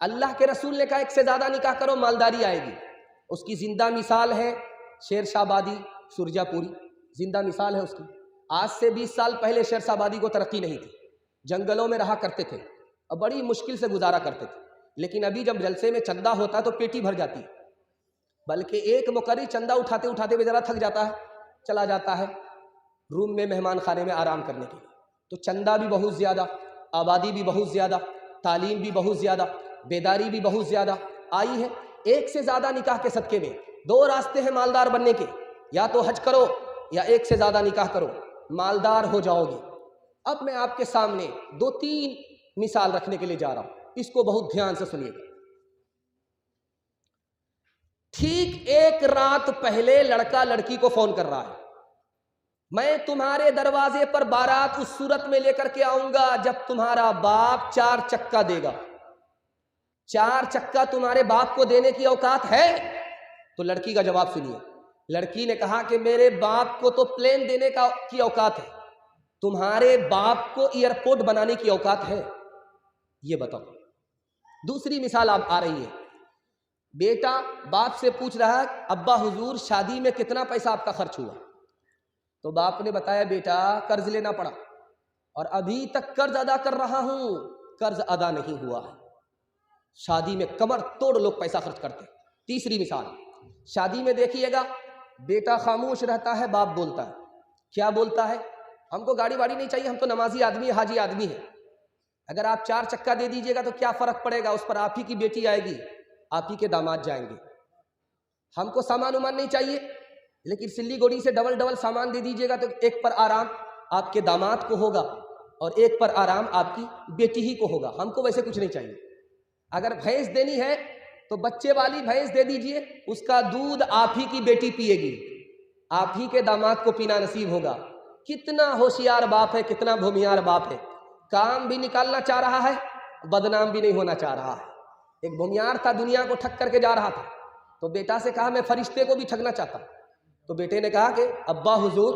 اللہ کے رسول نے کہا ایک سے زیادہ نکاح کرو مالداری آئے گی۔ اس کی زندہ مثال ہے شیر شاہ آبادی سرجا پوری، زندہ مثال ہے اس کی۔ آج سے 20 سال پہلے شیر شاہ آبادی کو ترقی نہیں تھی، جنگلوں میں رہا کرتے تھے اور بڑی مشکل سے گزارا کرتے تھے، لیکن ابھی جب جلسے میں چندہ ہوتا ہے تو پیٹی بھر جاتی ہے، بلکہ ایک مقرری چندہ اٹھاتے اٹھاتے بھی ذرا تھک جاتا ہے، چلا جاتا ہے روم میں مہمان خانے میں آرام کرنے کے لیے۔ تو چندہ بھی بہت زیادہ، آبادی بھی بہت زیادہ، تعلیم بھی بہت زیادہ، بیداری بھی بہت زیادہ آئی ہے۔ ایک سے زیادہ نکاح کے صدقے میں 2 راستے ہیں مالدار بننے کے، یا تو حج کرو یا ایک سے زیادہ نکاح کرو، مالدار ہو جاؤ گے۔ اب میں آپ کے سامنے 2-3 مثال رکھنے کے لیے جا رہا ہوں، اس کو بہت دھیان سے سنیے گا۔ ٹھیک 1 رات پہلے لڑکا لڑکی کو فون کر رہا ہے، میں تمہارے دروازے پر بارات اس صورت میں لے کر کے آؤں گا جب تمہارا باپ 4 چکا دے گا۔ 4 چکا تمہارے باپ کو دینے کی اوقات ہے؟ تو لڑکی کا جواب سنیے۔ لڑکی نے کہا کہ میرے باپ کو تو پلین دینے کی اوقات ہے، تمہارے باپ کو ایئرپورٹ بنانے کی اوقات ہے؟ یہ بتاؤ۔ دوسری مثال اب آ رہی ہے، بیٹا باپ سے پوچھ رہا ہے ابا حضور شادی میں کتنا پیسہ آپ کا خرچ ہوا؟ تو باپ نے بتایا بیٹا قرض لینا پڑا اور ابھی تک قرض ادا کر رہا ہوں، قرض ادا نہیں ہوا ہے۔ شادی میں کمر توڑ لوگ پیسہ خرچ کرتے۔ تیسری مثال، شادی میں دیکھیے گا بیٹا خاموش رہتا ہے، باپ بولتا ہے۔ کیا بولتا ہے؟ ہم کو گاڑی واڑی نہیں چاہیے، ہم تو نمازی آدمی حاجی آدمی ہے، اگر آپ 4 چکا دے دیجئے گا تو کیا فرق پڑے گا، اس پر آپ ہی کی بیٹی آئے گی، آپ ہی کے داماد جائیں گے۔ ہم کو سامان وامان نہیں چاہیے، لیکن سلی گوڑی سے ڈبل سامان دے دیجئے گا تو ایک پر آرام آپ کے داماد کو ہوگا اور ایک پر آرام آپ کی بیٹی ہی کو ہوگا۔ ہم کو ویسے کچھ نہیں چاہیے۔ اگر بھینس دینی ہے تو بچے والی بھینس دے دیجئے، اس کا دودھ آپ ہی کی بیٹی پیے گی، آپ ہی کے داماد کو پینا نصیب ہوگا۔ کتنا ہوشیار باپ ہے، کتنا بھومیار باپ ہے، کام بھی نکالنا چاہ رہا ہے، بدنام بھی نہیں ہونا چاہ رہا ہے۔ ایک بھومیار تھا، دنیا کو ٹھگ کر کے جا رہا تھا، تو بیٹا سے کہا میں فرشتے کو بھی ٹھگنا چاہتا ہوں۔ تو بیٹے نے کہا کہ ابا حضور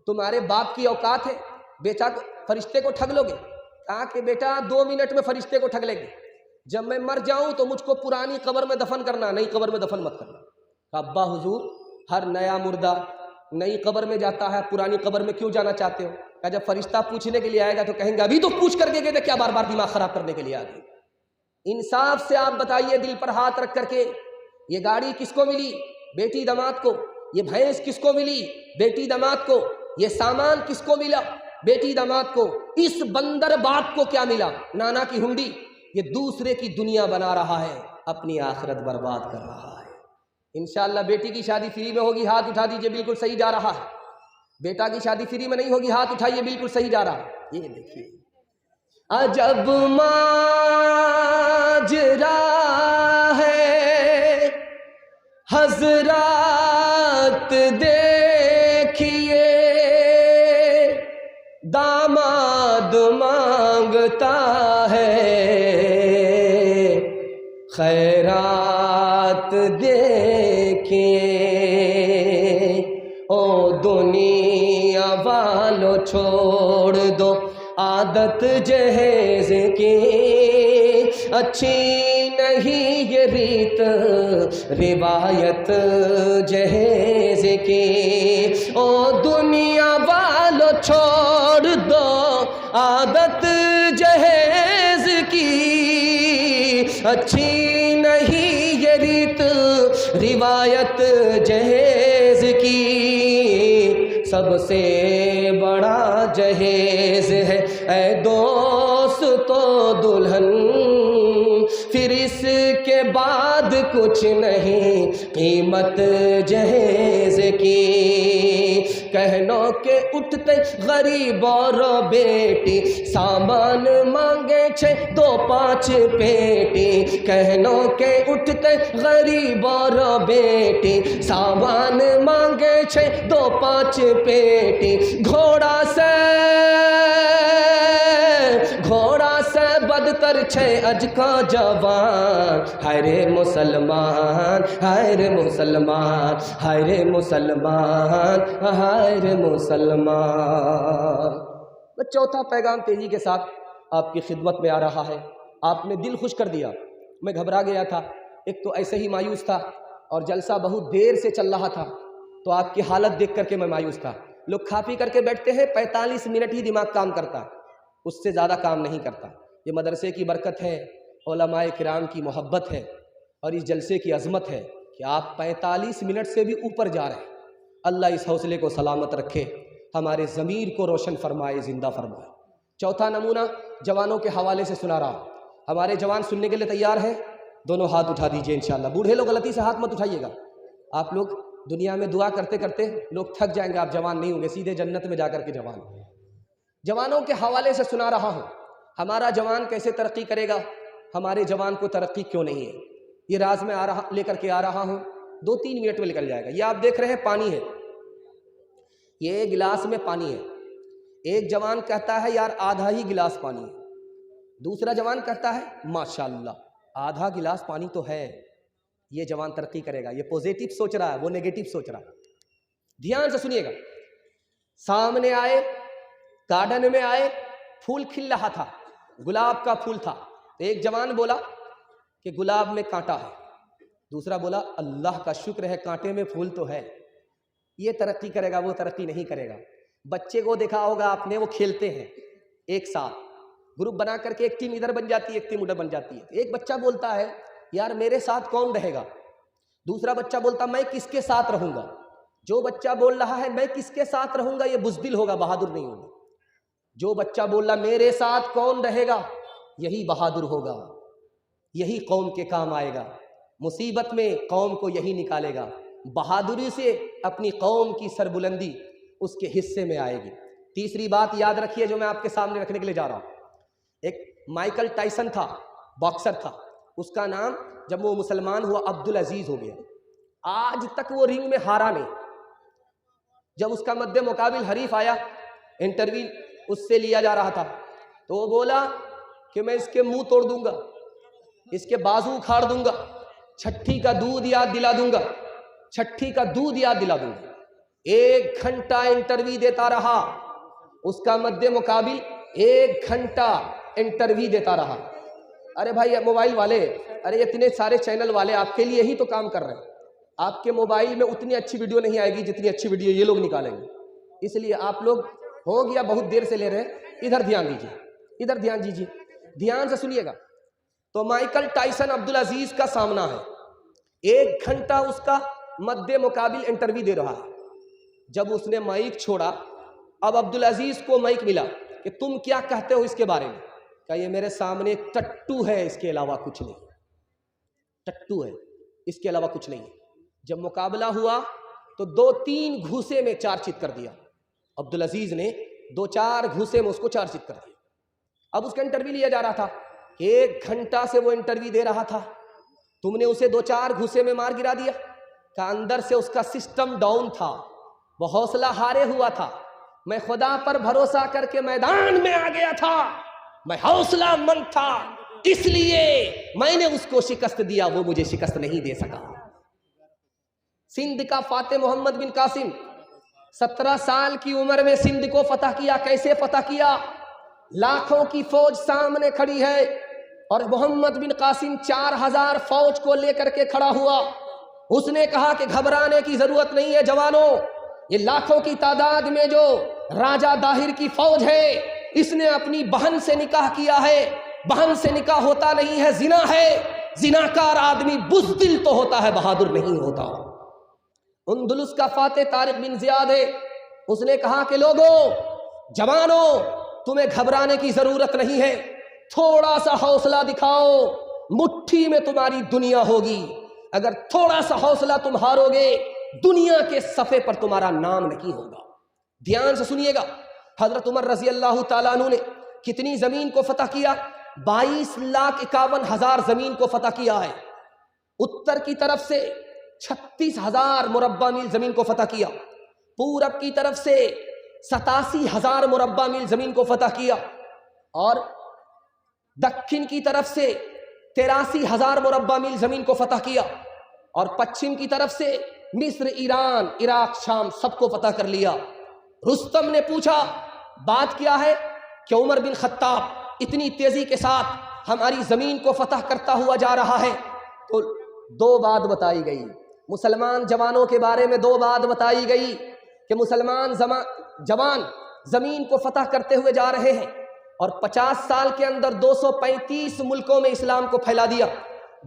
تمہارے باپ کی اوقات ہے، بیٹا فرشتے کو ٹھگ لو گے؟ کہا کہ بیٹا 2 منٹ میں فرشتے کو ٹھگ لیں گے، جب میں مر جاؤں تو مجھ کو پرانی قبر میں دفن کرنا، نئی قبر میں دفن مت کرنا۔ کہا ابا حضور ہر نیا مردہ نئی قبر میں جاتا ہے، پرانی قبر میں کیوں جانا چاہتے ہو؟ کہا جب فرشتہ پوچھنے کے لیے آئے گا تو کہیں گے ابھی تو پوچھ کر کے گئے تھے، کیا بار بار دماغ خراب کرنے کے لیے آ گئے؟ انصاف سے آپ بتائیے دل پر ہاتھ رکھ کر کے، یہ گاڑی کس کو ملی؟ بیٹی داماد کو۔ یہ بھینس کس کو ملی؟ بیٹی داماد کو۔ یہ سامان کس کو ملا؟ بیٹی داماد کو۔ اس بندر باپ کو کیا ملا؟ نانا کی ہنڈی۔ یہ دوسرے کی دنیا بنا رہا ہے، اپنی آخرت برباد کر رہا ہے۔ انشاءاللہ بیٹی کی شادی فری میں ہوگی، ہاتھ اٹھا دیجئے، بالکل صحیح جا رہا ہے۔ بیٹا کی شادی فری میں نہیں ہوگی، ہاتھ اٹھائیے، بالکل صحیح جا رہا ہے۔ یہ دیکھیے عجب ماجرا ہے حضرات دیکھیے، داماد مانگتا ہے خیرات دیکھیے، او دنیا والو چھوڑ دو عادت جہیز کی، اچھی نہیں یہ ریت روایت جہیز کی، او دنیا والو چھوڑ دو عادت جہیز کی، اچھی نہیں یہ ریت روایت جہیز کی، سب سے بڑا جہیز ہے اے دوست تو دلہن، پھر اس کے بعد کچھ نہیں قیمت جہیز کی، کہنوں کے اٹھتے غریب اور بیٹی، سامان مانگے 6-2-5 پیٹی، کہنوں کے اٹھتے غریب اور بیٹی، سامان مانگے 6-2-5 پیٹی، گھوڑا سے بدتر 6 اج کا جوان، ہائے رے مسلمان، ہائے رے مسلمان، ہائے رے مسلمان، ہائے رے مسلمان۔ چوتھا پیغام تیزی کے ساتھ آپ کی خدمت میں آ رہا ہے، آپ نے دل خوش کر دیا۔ میں گھبرا گیا تھا، ایک تو ایسے ہی مایوس تھا اور جلسہ بہت دیر سے چل رہا تھا، تو آپ کی حالت دیکھ کر کے میں مایوس تھا۔ لوگ کھا پی کر کے بیٹھتے ہیں، 45 منٹ ہی دماغ کام کرتا ہے، اس سے زیادہ کام نہیں کرتا۔ یہ مدرسے کی برکت ہے، علماء کرام کی محبت ہے، اور اس جلسے کی عظمت ہے کہ آپ 45 منٹ سے بھی اوپر جا رہے ہیں۔ اللہ اس حوصلے کو سلامت رکھے، ہمارے ضمیر کو روشن فرمائے، زندہ فرمائے۔ چوتھا نمونہ جوانوں کے حوالے سے سنا رہا ہوں۔ ہمارے جوان سننے کے لیے تیار ہیں؟ دونوں ہاتھ اٹھا دیجئے انشاءاللہ۔ بوڑھے لوگ غلطی سے ہاتھ مت اٹھائیے گا، آپ لوگ دنیا میں دعا کرتے کرتے لوگ تھک جائیں گے، آپ جوان نہیں ہوں گے، سیدھے جنت میں جا کر کے جوان ہوں گے۔ جوانوں کے حوالے سے سنا رہا ہوں، ہمارا جوان کیسے ترقی کرے گا، ہمارے جوان کو ترقی کیوں نہیں ہے، یہ راز میں لے کر کے آ رہا ہوں، 2-3 منٹ میں نکل جائے گا۔ یہ آپ دیکھ رہے ہیں پانی ہے، یہ ایک گلاس میں پانی ہے۔ ایک جوان کہتا ہے یار آدھا ہی گلاس پانی ہے، دوسرا جوان کہتا ہے ماشاءاللہ آدھا گلاس پانی تو ہے۔ یہ جوان ترقی کرے گا، یہ پوزیٹو سوچ رہا ہے، وہ نیگیٹو سوچ رہا ہے۔ دھیان سے سنیے گا، سامنے آئے، گارڈن میں آئے، پھول کھل رہا تھا، گلاب کا پھول تھا، تو ایک جوان بولا کہ گلاب میں کانٹا ہے، دوسرا بولا اللہ کا شکر ہے کانٹے میں پھول تو ہے۔ یہ ترقی کرے گا، وہ ترقی نہیں کرے گا۔ بچے کو دیکھا ہوگا آپ نے، وہ کھیلتے ہیں ایک ساتھ، گروپ بنا کر کے ایک ٹیم ادھر بن جاتی ہے، ایک ٹیم ادھر بن جاتی ہے۔ ایک بچہ بولتا ہے یار میرے ساتھ کون رہے گا، دوسرا بچہ بولتا میں کس کے ساتھ رہوں گا۔ جو بچہ بول رہا ہے میں کس کے ساتھ رہوں گا، یہ بزدل ہوگا، بہادر نہیں ہوگا۔ جو بچہ بول رہا میرے ساتھ کون رہے گا، یہی بہادر ہوگا، یہی قوم کے کام آئے گا، مصیبت میں قوم کو یہی نکالے گا، بہادری سے اپنی قوم کی سربلندی اس کے حصے میں آئے گی۔ تیسری بات یاد رکھیے جو میں آپ کے سامنے رکھنے کے لیے جا رہا ہوں۔ ایک مائیکل ٹائسن تھا، باکسر تھا، اس کا نام جب وہ مسلمان ہوا عبدالعزیز ہو گیا۔ آج تک وہ رنگ میں ہارا نہیں۔ جب اس کا مد مقابل حریف آیا، انٹرویو اس سے لیا جا رہا تھا، تو وہ بولا کہ میں اس کے منہ توڑ دوں گا، اس کے بازو اکھاڑ دوں گا، چھٹی کا دودھ یاد دلا دوں گا، چھٹی کا دودھ یاد دلا دوں گا۔ 1 گھنٹہ انٹرویو دیتا رہا، اس کا مد مقابل 1 گھنٹہ انٹرویو دیتا رہا۔ ارے بھائی موبائل والے، ارے اتنے سارے چینل والے آپ کے لیے ہی تو کام کر رہے ہیں، آپ کے موبائل میں اتنی اچھی ویڈیو نہیں آئے گی جتنی اچھی ویڈیو یہ لوگ نکالیں گے، اس لیے آپ لوگ ہو گیا بہت دیر سے لے رہے ہیں، ادھر دھیان دیجیے، ادھر دھیان دیجیے، دھیان سے سنیے گا۔ تو مائیکل ٹائسن عبدالعزیز کا سامنا ہے، 1 گھنٹہ اس کا مد مقابل انٹرویو دے رہا ہے۔ جب اس نے مائک چھوڑا، اب عبدالعزیز کو مائک ملا کہ تم کیا کہتے ہو اس کے بارے میں، کہ یہ میرے سامنے ٹٹو ہے، اس کے علاوہ کچھ نہیں، ٹٹو ہے، اس کے علاوہ کچھ نہیں۔ جب مقابلہ ہوا تو 2-3 گھوسے میں 4 چت کر دیا، عبدالعزیز نے 2-4 گھوسے میں اس کو 4 چت کر دیا۔ اب اس کا انٹرویو لیا جا رہا تھا کہ 1 گھنٹہ سے وہ انٹرویو دے رہا تھا، تم نے اسے 2-4 گھوسے میں مار گرا دیا، کہ اندر سے اس کا سسٹم ڈاؤن تھا، وہ حوصلہ ہارے ہوا تھا۔ میں خدا پر بھروسہ کر کے میدان میں آ گیا تھا، میں حوصلہ مند تھا، اس لیے میں نے اس کو شکست دیا، وہ مجھے شکست نہیں دے سکا۔ سندھ کا فاتح محمد بن قاسم 17 سال کی عمر میں سندھ کو فتح کیا۔ کیسے فتح کیا؟ لاکھوں کی فوج سامنے کھڑی ہے اور محمد بن قاسم 4000 فوج کو لے کر کے کھڑا ہوا۔ اس نے کہا کہ گھبرانے کی ضرورت نہیں ہے جوانوں، یہ لاکھوں کی تعداد میں جو راجہ داہر کی فوج ہے، اس نے اپنی بہن سے نکاح کیا ہے، بہن سے نکاح ہوتا نہیں ہے، زنا ہے، زناکار آدمی بزدل تو ہوتا ہے، بہادر نہیں ہوتا۔ اندلس کا فاتح طارق بن زیاد ہے، اس نے کہا کہ لوگوں، جوانوں، تمہیں گھبرانے کی ضرورت نہیں ہے، تھوڑا سا حوصلہ دکھاؤ، مٹھی میں تمہاری دنیا ہوگی، اگر تھوڑا سا حوصلہ تم ہارو گے، دنیا کے صفحے پر تمہارا نام نہیں ہوگا۔ دھیان سے سنیے گا، حضرت عمر رضی اللہ تعالیٰ عنہ نے کتنی زمین کو فتح کیا؟ 22,51,000 زمین کو فتح کیا ہے۔ اتر کی طرف سے 36,000 مربع میل زمین کو فتح کیا، پورب کی طرف سے 87,000 مربع میل زمین کو فتح کیا، اور دکن کی طرف سے 83,000 مربع میل زمین کو فتح کیا، اور پچھم کی طرف سے مصر، ایران، عراق، شام سب کو فتح کر لیا۔ رستم نے پوچھا بات کیا ہے کہ عمر بن خطاب اتنی تیزی کے ساتھ ہماری زمین کو فتح کرتا ہوا جا رہا ہے، تو دو بات بتائی گئی، مسلمان جوانوں کے بارے میں دو بات بتائی گئی کہ مسلمان جوان زمین کو فتح کرتے ہوئے جا رہے ہیں، اور 50 سال کے اندر 235 ملکوں میں اسلام کو پھیلا دیا،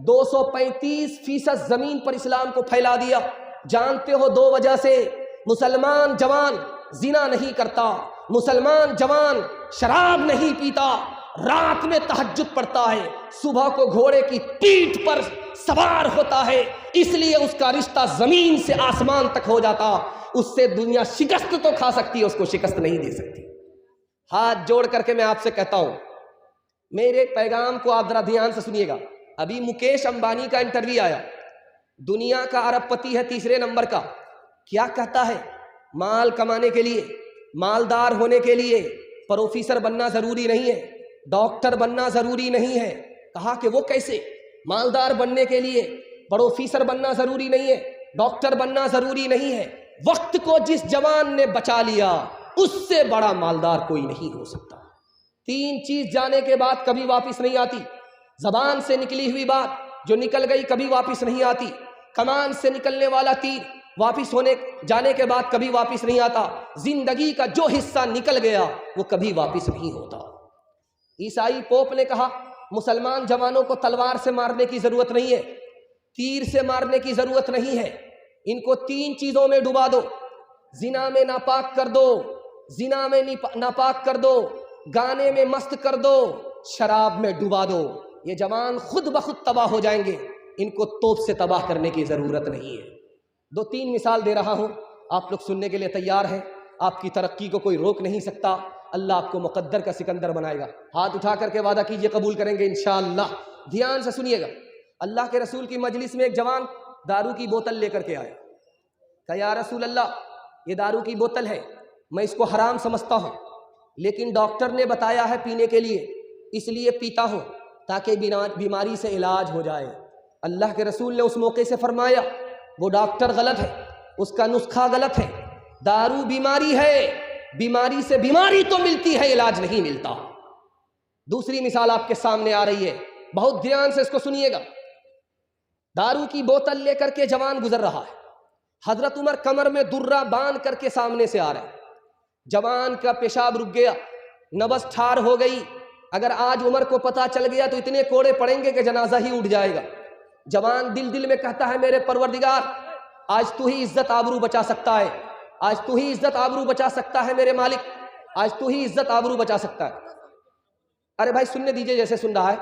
235% زمین پر اسلام کو پھیلا دیا۔ جانتے ہو دو وجہ سے، مسلمان جوان زنا نہیں کرتا، مسلمان جوان شراب نہیں پیتا، رات میں تہجد پڑھتا ہے، صبح کو گھوڑے کی پیٹھ پر سوار ہوتا ہے، اس لیے اس کا رشتہ زمین سے آسمان تک ہو جاتا، اس سے دنیا شکست تو کھا سکتی ہے، اس کو شکست نہیں دے سکتی۔ ہاتھ جوڑ کر کے میں آپ سے کہتا ہوں، میرے پیغام کو آپ ذرا دھیان سے سنیے گا۔ ابھی مکیش امبانی کا انٹرویو آیا، دنیا کا ارب پتی ہے، 3 نمبر کا، کیا کہتا ہے؟ مال کمانے کے لیے، مالدار ہونے کے لیے پروفیسر بننا ضروری نہیں ہے، ڈاکٹر بننا ضروری نہیں ہے۔ کہا کہ وہ کیسے؟ مالدار بننے کے لیے پروفیسر بننا ضروری نہیں ہے، ڈاکٹر بننا ضروری نہیں ہے۔ وقت کو جس جوان نے بچا لیا، اس سے بڑا مالدار کوئی نہیں ہو سکتا۔ 3 چیز جانے کے بعد کبھی واپس نہیں آتی، زبان سے نکلی ہوئی بات جو نکل گئی کبھی واپس نہیں آتی، کمان سے نکلنے والا تیر واپس جانے کے بعد کبھی واپس نہیں آتا، زندگی کا جو حصہ نکل گیا وہ کبھی واپس نہیں ہوتا۔ عیسائی پوپ نے کہا مسلمان جوانوں کو تلوار سے مارنے کی ضرورت نہیں ہے، تیر سے مارنے کی ضرورت نہیں ہے، ان کو 3 چیزوں میں ڈبا دو، زنا میں ناپاک کر دو، زنا میں ناپاک کر دو، گانے میں مست کر دو، شراب میں ڈبا دو، یہ جوان خود بخود تباہ ہو جائیں گے، ان کو توپ سے تباہ کرنے کی ضرورت نہیں ہے۔ 2-3 مثال دے رہا ہوں، آپ لوگ سننے کے لیے تیار ہیں؟ آپ کی ترقی کو کوئی روک نہیں سکتا، اللہ آپ کو مقدر کا سکندر بنائے گا۔ ہاتھ اٹھا کر کے وعدہ کیجئے قبول کریں گے انشاءاللہ۔ دھیان سے سنیے گا، اللہ کے رسول کی مجلس میں ایک جوان دارو کی بوتل لے کر کے آیا، کہا یا رسول اللہ یہ دارو کی بوتل ہے، میں اس کو حرام سمجھتا ہوں، لیکن ڈاکٹر نے بتایا ہے پینے کے لیے، اس لیے پیتا ہوں تاکہ بیماری سے علاج ہو جائے۔ اللہ کے رسول نے اس موقع سے فرمایا وہ ڈاکٹر غلط ہے، اس کا نسخہ غلط ہے، دارو بیماری ہے، بیماری سے بیماری تو ملتی ہے، علاج نہیں ملتا۔ دوسری مثال آپ کے سامنے آ رہی ہے، بہت دھیان سے اس کو سنیے گا۔ دارو کی بوتل لے کر کے جوان گزر رہا ہے، حضرت عمر کمر میں درہ باندھ کر کے سامنے سے آ رہے ہیں، جوان کا پیشاب رک گیا، نبض ٹھار ہو گئی، اگر آج عمر کو پتا چل گیا تو اتنے کوڑے پڑیں گے کہ جنازہ ہی اٹھ جائے گا۔ جوان دل میں کہتا ہے میرے پروردگار آج تو ہی عزت آبرو بچا سکتا ہے، آج تو ہی عزت آبرو بچا سکتا ہے میرے مالک، آج تو ہی عزت آبرو بچا سکتا ہے۔ ارے بھائی سننے دیجئے، جیسے سن رہا ہے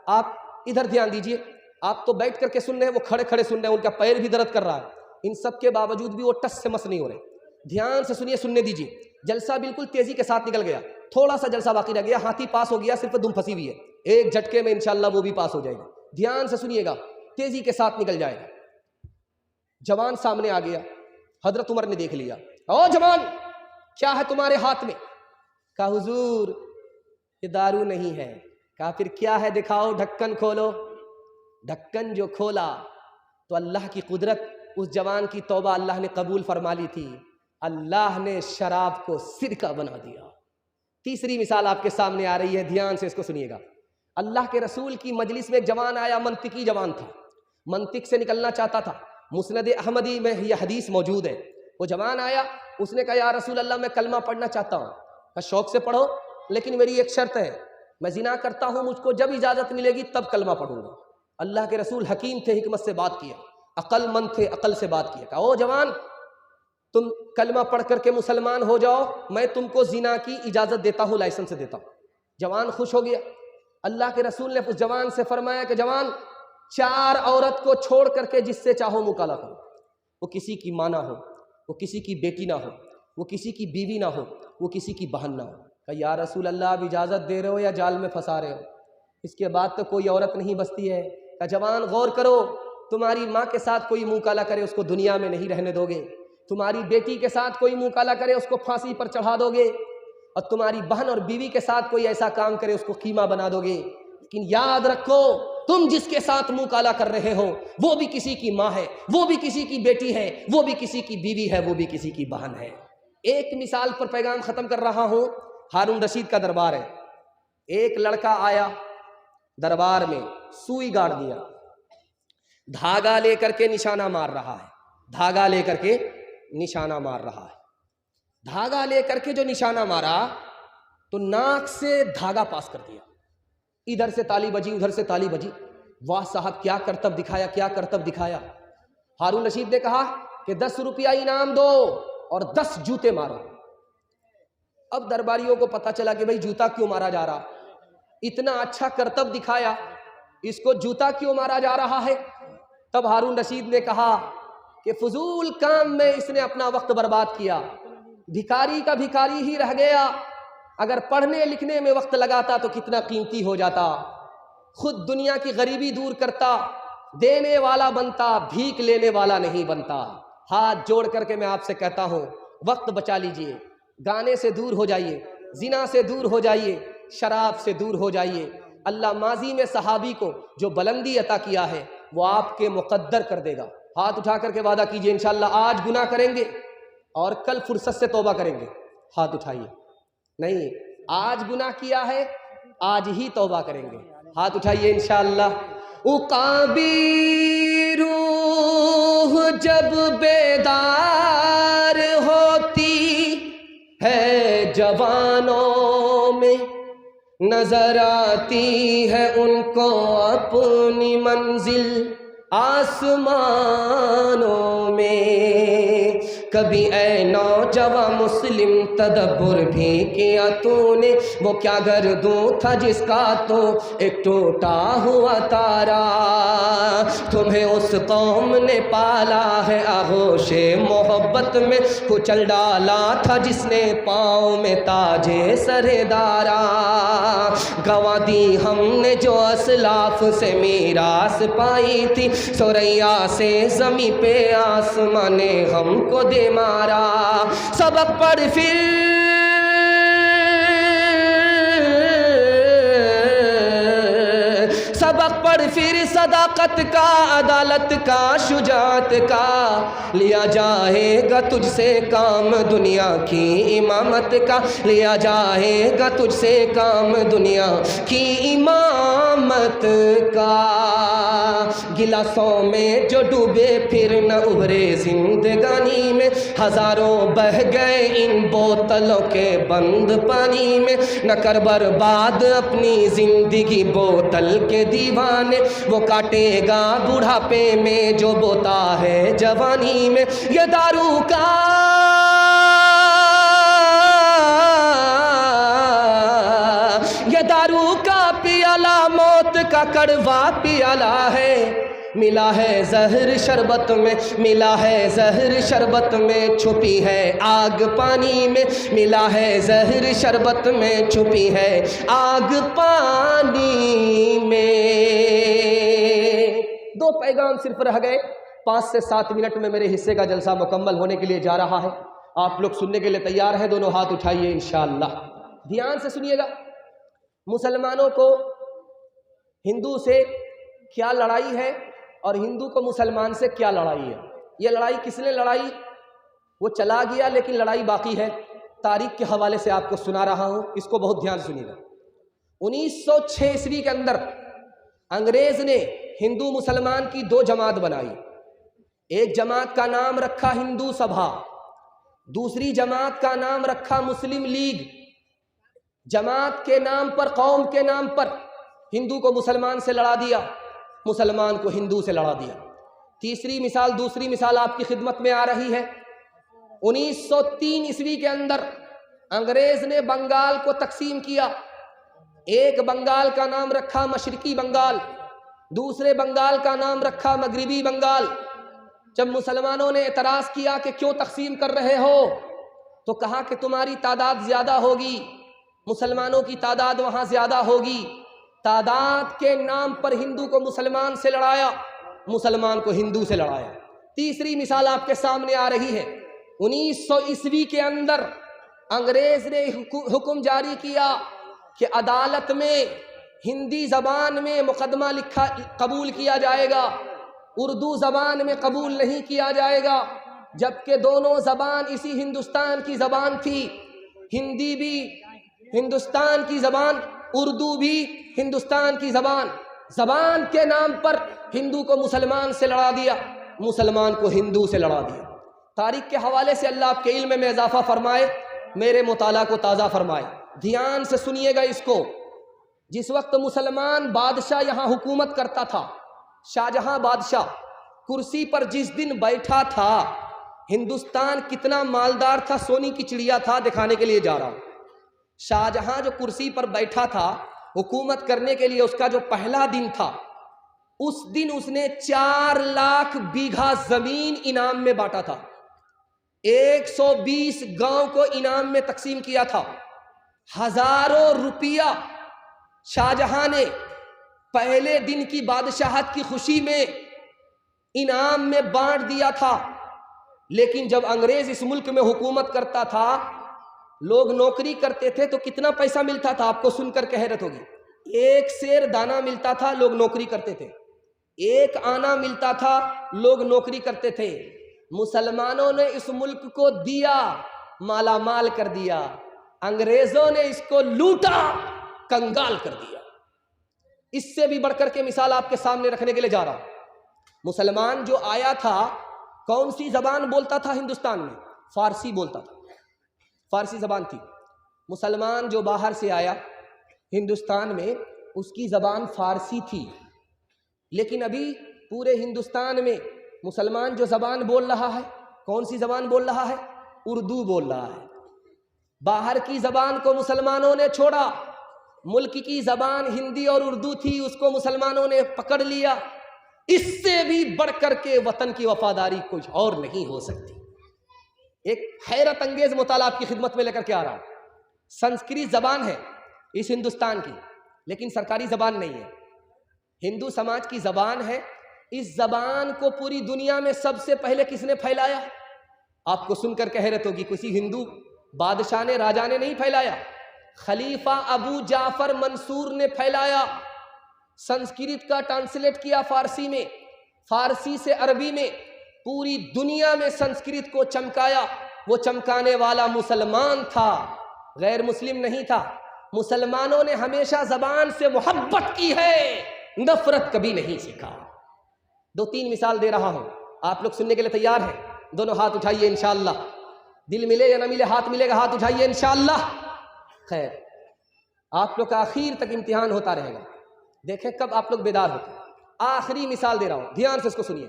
آپ ادھر دھیان دیجئے، آپ تو بیٹھ کر کے سن رہے ہیں، وہ کھڑے کھڑے سن رہے ہیں، ان کا پیر بھی درد کر رہا ہے، ان سب کے باوجود بھی وہ ٹس سے مس نہیں ہو رہے۔ دھیان سے سنیے، سننے دیجئے، جلسہ بالکل تیزی کے ساتھ نکل گیا، تھوڑا سا جلسہ باقی رہ گیا، ہاتھی پاس ہو گیا، صرف دم پھنسی ہوئی ہے، ایک جھٹکے میں انشاءاللہ وہ بھی پاس ہو جائے گی۔ دھیان سے سنیے گا، تیزی کے ساتھ نکل جائے گا۔ جوان سامنے آ گیا، حضرت عمر نے دیکھ لیا، او جوان کیا ہے تمہارے ہاتھ میں؟ کہا حضور یہ دارو نہیں ہے۔ کہا پھر کیا ہے دکھاؤ، ڈھکن کھولو۔ ڈھکن جو کھولا تو اللہ کی قدرت، اس جوان کی توبہ اللہ نے قبول فرما لی تھی، اللہ نے شراب کو سرکہ بنا دیا۔ تیسری مثال آپ کے سامنے آ رہی ہے، دھیان سے اس کو سنیے گا۔ اللہ کے رسول کی مجلس میں ایک جوان آیا، منطقی جوان تھا، منطق سے نکلنا چاہتا تھا، مسند احمدی میں یہ حدیث موجود ہے۔ وہ جوان آیا، اس نے کہا یا رسول اللہ میں کلمہ پڑھنا چاہتا ہوں۔ کہا شوق سے پڑھو، لیکن میری ایک شرط ہے، میں زنا کرتا ہوں، مجھ کو جب اجازت ملے گی تب کلمہ پڑھوں گا۔ اللہ کے رسول حکیم تھے، حکمت سے بات کیا، عقل مند تھے، عقل سے بات کیا۔ کہا او جوان تم کلمہ پڑھ کر کے مسلمان ہو جاؤ، میں تم کو زنا کی اجازت دیتا ہوں، لائسنس دیتا ہوں۔ جوان خوش ہو گیا۔ اللہ کے رسول نے اس جوان سے فرمایا کہ جوان 4 عورت کو چھوڑ کر کے جس سے چاہو مکالہ کرو، وہ کسی کی ماں نہ ہو، وہ کسی کی بیٹی نہ ہو، وہ کسی کی بیوی نہ ہو، وہ کسی کی بہن نہ ہو۔ کہ یا رسول اللہ اب اجازت دے رہے ہو یا جال میں پھنسا رہے ہو؟ اس کے بعد تو کوئی عورت نہیں بستی ہے۔ کہ جوان غور کرو، تمہاری ماں کے ساتھ کوئی منہ کالا کرے اس کو دنیا میں نہیں رہنے دو گے، تمہاری بیٹی کے ساتھ کوئی منہ کالا کرے اس کو پھانسی پر چڑھا دو گے، اور تمہاری بہن اور بیوی کے ساتھ کوئی ایسا کام کرے اس کو قیمہ بنا دو گے۔ لیکن یاد رکھو تم جس کے ساتھ منہ کالا کر رہے ہو وہ بھی کسی کی ماں ہے، وہ بھی کسی کی بیٹی ہے، وہ بھی کسی کی بیوی ہے، وہ بھی کسی کی بہن ہے۔ ایک مثال پر پیغام ختم کر رہا ہوں، ہارون رشید کا دربار ہے۔ ایک لڑکا آیا، دربار میں سوئی گاڑ دیا، دھاگا لے کر کے نشانہ مار رہا ہے، دھاگا لے کر کے نشانہ مار رہا ہے۔ دھاگا لے کر کے جو نشانہ مارا تو ناک سے دھاگا پاس کر دیا، ادھر سے تالی بجی ادھر سے تالی بجی۔ واہ صاحب کیا کرتب دکھایا، کیا کرتب دکھایا۔ ہارون رشید نے کہا کہ 10 روپیہ انعام دو اور 10 جوتے مارو۔ اب درباریوں کو پتا چلا کہ بھئی جوتا کیوں مارا جا رہا، اتنا اچھا کرتب دکھایا، اس کو جوتا کیوں مارا جا رہا ہے۔ تب ہارون رشید نے کہا کہ فضول کام میں اس نے اپنا وقت برباد کیا، بھکاری کا بھکاری ہی رہ گیا، اگر پڑھنے لکھنے میں وقت لگاتا تو کتنا قیمتی ہو جاتا، خود دنیا کی غریبی دور کرتا، دینے والا بنتا، بھیک لینے والا نہیں بنتا۔ ہاتھ جوڑ کر کے میں آپ سے کہتا ہوں وقت بچا لیجئے، گانے سے دور ہو جائیے، زنا سے دور ہو جائیے، شراب سے دور ہو جائیے۔ اللہ ماضی میں صحابی کو جو بلندی عطا کیا ہے وہ آپ کے مقدر کر دے گا۔ ہاتھ اٹھا کر کے وعدہ کیجئے انشاءاللہ آج گناہ کریں گے اور کل فرصت سے توبہ کریں گے۔ ہاتھ اٹھائیے، نہیں آج گناہ کیا ہے آج ہی توبہ کریں گے۔ ہاتھ اٹھائیے انشاءاللہ۔ عقابی روح جب بیدار ہوتی ہے جوانوں میں، نظر آتی ہے ان کو اپنی منزل آسمانوں میں۔ کبھی اے نوجوان مسلم تدبر بھی کیا تو نے، وہ کیا گردوں تھا جس کا تو ایک ٹوٹا ہوا تارا، تمہیں اس قوم نے پالا ہے آغوش محبت میں، کچل ڈالا تھا جس نے پاؤں میں تاج سردارا، گنوا دی ہم نے جو اسلاف سے میراث پائی تھی، سوریا سے زمین پہ آسمان نے ہم کو دے مارا، سبق پڑھ پھر سبق پڑھ پھر صداقت کا، عدالت کا، شجاعت کا، لیا جائے گا تجھ سے کام دنیا کی امامت کا، لیا جائے گا تجھ سے کام دنیا کی امامت کا۔ گلاسوں میں جو ڈوبے پھر نہ ابھرے زندگانی میں، ہزاروں بہ گئے ان بوتلوں کے بند پانی میں، نہ کر برباد اپنی زندگی بوتل کے دیوانے، وہ کاٹے گا بڑھاپے میں جو بوتا ہے جوانی میں، یہ دارو کا پیالہ موت کا کڑوا پیالہ ہے، ملا ہے زہر شربت میں، ملا ہے زہر شربت میں، چھپی ہے آگ پانی میں، ملا ہے زہر شربت میں، چھپی ہے آگ پانی میں۔ 2 پیغام صرف رہ گئے، 5 سے 7 منٹ میں میرے حصے کا جلسہ مکمل ہونے کے لیے جا رہا ہے، آپ لوگ سننے کے لیے تیار ہیں؟ دونوں ہاتھ اٹھائیے انشاءاللہ، دھیان سے سنیے گا۔ مسلمانوں کو ہندو سے کیا لڑائی ہے اور ہندو کو مسلمان سے کیا لڑائی ہے؟ یہ لڑائی کس نے لڑائی؟ وہ چلا گیا لیکن لڑائی باقی ہے، تاریخ کے حوالے سے آپ کو سنا رہا ہوں، اس کو بہت دھیان سنیے گا۔ 1906 عیسوی کے اندر انگریز نے ہندو مسلمان کی 2 جماعت بنائی، ایک جماعت کا نام رکھا ہندو سبھا، دوسری جماعت کا نام رکھا مسلم لیگ۔ جماعت کے نام پر، قوم کے نام پر ہندو کو مسلمان سے لڑا دیا، مسلمان کو ہندو سے لڑا دیا۔ دوسری مثال آپ کی خدمت میں آ رہی ہے۔ 1903 عیسوی کے اندر انگریز نے بنگال کو تقسیم کیا، ایک بنگال کا نام رکھا مشرقی بنگال، دوسرے بنگال کا نام رکھا مغربی بنگال۔ جب مسلمانوں نے اعتراض کیا کہ کیوں تقسیم کر رہے ہو، تو کہا کہ تمہاری تعداد زیادہ ہوگی، مسلمانوں کی تعداد وہاں زیادہ ہوگی۔ تعداد کے نام پر ہندو کو مسلمان سے لڑایا، مسلمان کو ہندو سے لڑایا۔ تیسری مثال آپ کے سامنے آ رہی ہے۔ 1900 عیسوی کے اندر انگریز نے حکم جاری کیا کہ عدالت میں ہندی زبان میں مقدمہ قبول کیا جائے گا، اردو زبان میں قبول نہیں کیا جائے گا، جبکہ دونوں زبان اسی ہندوستان کی زبان تھی۔ ہندی بھی ہندوستان کی زبان اردو بھی ہندوستان کی زبان، زبان کے نام پر ہندو کو مسلمان سے لڑا دیا، مسلمان کو ہندو سے لڑا دیا۔ تاریخ کے حوالے سے اللہ آپ کے علم میں اضافہ فرمائے، میرے مطالعہ کو تازہ فرمائے، دھیان سے سنیے گا اس کو۔ جس وقت مسلمان بادشاہ یہاں حکومت کرتا تھا، شاہجہاں بادشاہ کرسی پر جس دن بیٹھا تھا، ہندوستان کتنا مالدار تھا، سونی کی چڑیا تھا، دکھانے کے لیے جا رہا ہوں۔ شاہجہاں جو کرسی پر بیٹھا تھا حکومت کرنے کے لیے، اس کا جو پہلا دن تھا، اس دن اس نے 4 لاکھ بیگھا زمین انعام میں بانٹا تھا، 120 گاؤں کو انعام میں تقسیم کیا تھا، ہزاروں روپیہ شاہجہاں نے پہلے دن کی بادشاہت کی خوشی میں انعام میں بانٹ دیا تھا۔ لیکن جب انگریز اس ملک میں حکومت کرتا تھا، لوگ نوکری کرتے تھے تو کتنا پیسہ ملتا تھا؟ آپ کو سن کر کہ حیرت ہوگی، 1 سیر دانہ ملتا تھا، لوگ نوکری کرتے تھے، 1 آنا ملتا تھا، لوگ نوکری کرتے تھے۔ مسلمانوں نے اس ملک کو دیا، مالا مال کر دیا، انگریزوں نے اس کو لوٹا، کنگال کر دیا۔ اس سے بھی بڑھ کر کے مثال آپ کے سامنے رکھنے کے لیے جا رہا ہوں۔ مسلمان جو آیا تھا کون سی زبان بولتا تھا ہندوستان میں؟ فارسی بولتا تھا، فارسی زبان تھی۔ مسلمان جو باہر سے آیا ہندوستان میں، اس کی زبان فارسی تھی، لیکن ابھی پورے ہندوستان میں مسلمان جو زبان بول رہا ہے، کون سی زبان بول رہا ہے؟ اردو بول رہا ہے۔ باہر کی زبان کو مسلمانوں نے چھوڑا، ملک کی زبان ہندی اور اردو تھی، اس کو مسلمانوں نے پکڑ لیا۔ اس سے بھی بڑھ کر کے وطن کی وفاداری کچھ اور نہیں ہو سکتی۔ ایک حیرت انگیز مطالعہ آپ کی خدمت میں لے کر کے آ رہا ہوں۔ سنسکرت زبان ہے اس ہندوستان کی، لیکن سرکاری زبان نہیں ہے، ہندو سماج کی زبان ہے۔ اس زبان کو پوری دنیا میں سب سے پہلے کس نے پھیلایا؟ آپ کو سن کر کہ حیرت ہوگی، کسی ہندو بادشاہ نے، راجا نے نہیں پھیلایا، خلیفہ ابو جعفر منصور نے پھیلایا۔ سنسکرت کا ٹرانسلیٹ کیا فارسی میں، فارسی سے عربی میں، پوری دنیا میں سنسکرت کو چمکایا۔ وہ چمکانے والا مسلمان تھا، غیر مسلم نہیں تھا۔ مسلمانوں نے ہمیشہ زبان سے محبت کی ہے، نفرت کبھی نہیں سیکھا۔ 2-3 مثال دے رہا ہوں، آپ لوگ سننے کے لیے تیار ہیں؟ دونوں ہاتھ اٹھائیے انشاءاللہ، دل ملے یا نہ ملے، ہاتھ ملے گا، ہاتھ اٹھائیے انشاءاللہ۔ خیر، آپ لوگ کا آخر تک امتحان ہوتا رہے گا، دیکھیں کب آپ لوگ بیدار ہوتے ہیں۔ آخری مثال دے رہا ہوں، دھیان سے اس کو سنیے۔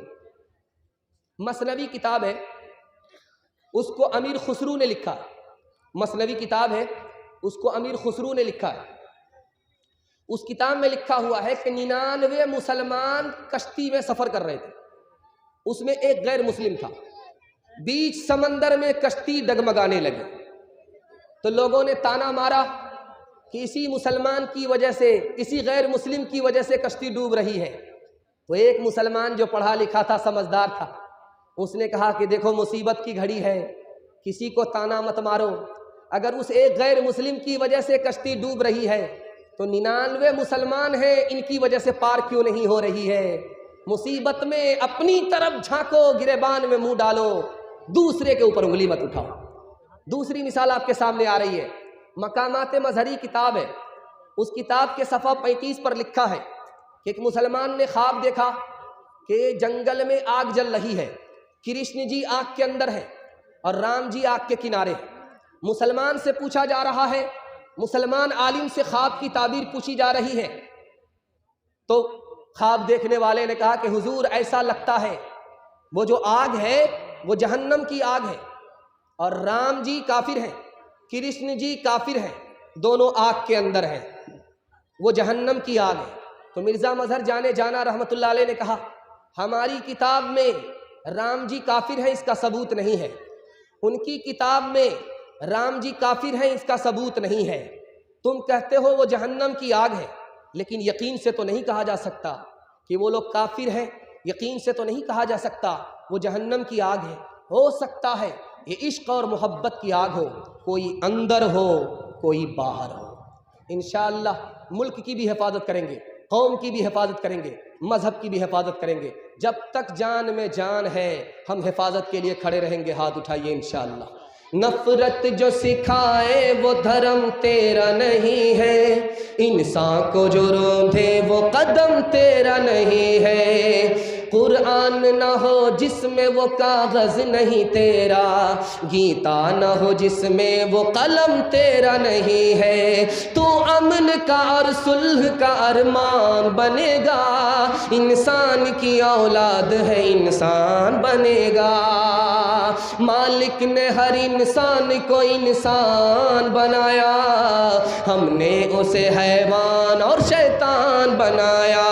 مثنوی کتاب ہے، اس کو امیر خسرو نے لکھا ہے۔ مثنوی کتاب ہے، اس کو امیر خسرو نے لکھا ہے۔ اس کتاب میں لکھا ہوا ہے کہ 99 مسلمان کشتی میں سفر کر رہے تھے، اس میں ایک غیر مسلم تھا۔ بیچ سمندر میں کشتی ڈگمگانے لگی تو لوگوں نے تانا مارا کہ اسی مسلمان کی وجہ سے، اسی غیر مسلم کی وجہ سے کشتی ڈوب رہی ہے۔ تو ایک مسلمان جو پڑھا لکھا تھا، سمجھدار تھا، اس نے کہا کہ دیکھو مصیبت کی گھڑی ہے، کسی کو تانا مت مارو، اگر اس ایک غیر مسلم کی وجہ سے کشتی ڈوب رہی ہے تو 99 مسلمان ہیں، ان کی وجہ سے پار کیوں نہیں ہو رہی ہے؟ مصیبت میں اپنی طرف جھانکو، گریبان میں منہ ڈالو، دوسرے کے اوپر انگلی مت اٹھاؤ۔ دوسری مثال آپ کے سامنے آ رہی ہے، مقامات مظہری کتاب ہے، اس کتاب کے صفحہ 35 پر لکھا ہے کہ ایک مسلمان نے خواب دیکھا کہ جنگل میں آگ جل رہی ہے، کرشن جی آگ کے اندر ہے اور رام جی آگ کے کنارے ہیں۔ مسلمان سے پوچھا جا رہا ہے، مسلمان عالم سے خواب کی تعبیر پوچھی جا رہی ہے، تو خواب دیکھنے والے نے کہا کہ حضور ایسا لگتا ہے وہ جو آگ ہے وہ جہنم کی آگ ہے، اور رام جی کافر ہیں، کرشن جی کافر ہیں، دونوں آگ کے اندر ہیں، وہ جہنم کی آگ ہے۔ تو مرزا مظہر جانے جانا رحمت اللہ علیہ نے کہا ہماری کتاب میں رام جی کافر ہیں، اس کا ثبوت نہیں ہے، ان کی کتاب میں رام جی کافر ہیں، اس کا ثبوت نہیں ہے، تم کہتے ہو وہ جہنم کی آگ ہے، لیکن یقین سے تو نہیں کہا جا سکتا کہ وہ لوگ کافر ہیں، یقین سے تو نہیں کہا جا سکتا وہ جہنم کی آگ ہے۔ ہو سکتا ہے یہ عشق اور محبت کی آگ ہو، کوئی اندر ہو کوئی باہر ہو۔ انشاءاللہ ملک کی بھی حفاظت کریں گے، قوم کی بھی حفاظت کریں گے، مذہب کی بھی حفاظت کریں گے، جب تک جان میں جان ہے ہم حفاظت کے لیے کھڑے رہیں گے۔ ہاتھ اٹھائیے انشاءاللہ۔ نفرت جو سکھائے وہ دھرم تیرا نہیں ہے، انسان کو جو روندھے وہ قدم تیرا نہیں ہے، قرآن نہ ہو جس میں وہ کاغذ نہیں تیرا، گیتا نہ ہو جس میں وہ قلم تیرا نہیں ہے، تو امن کا اور صلح کا ارمان بنے گا، انسان کی اولاد ہے انسان بنے گا، مالک نے ہر انسان کو انسان بنایا، ہم نے اسے حیوان اور شیطان بنایا،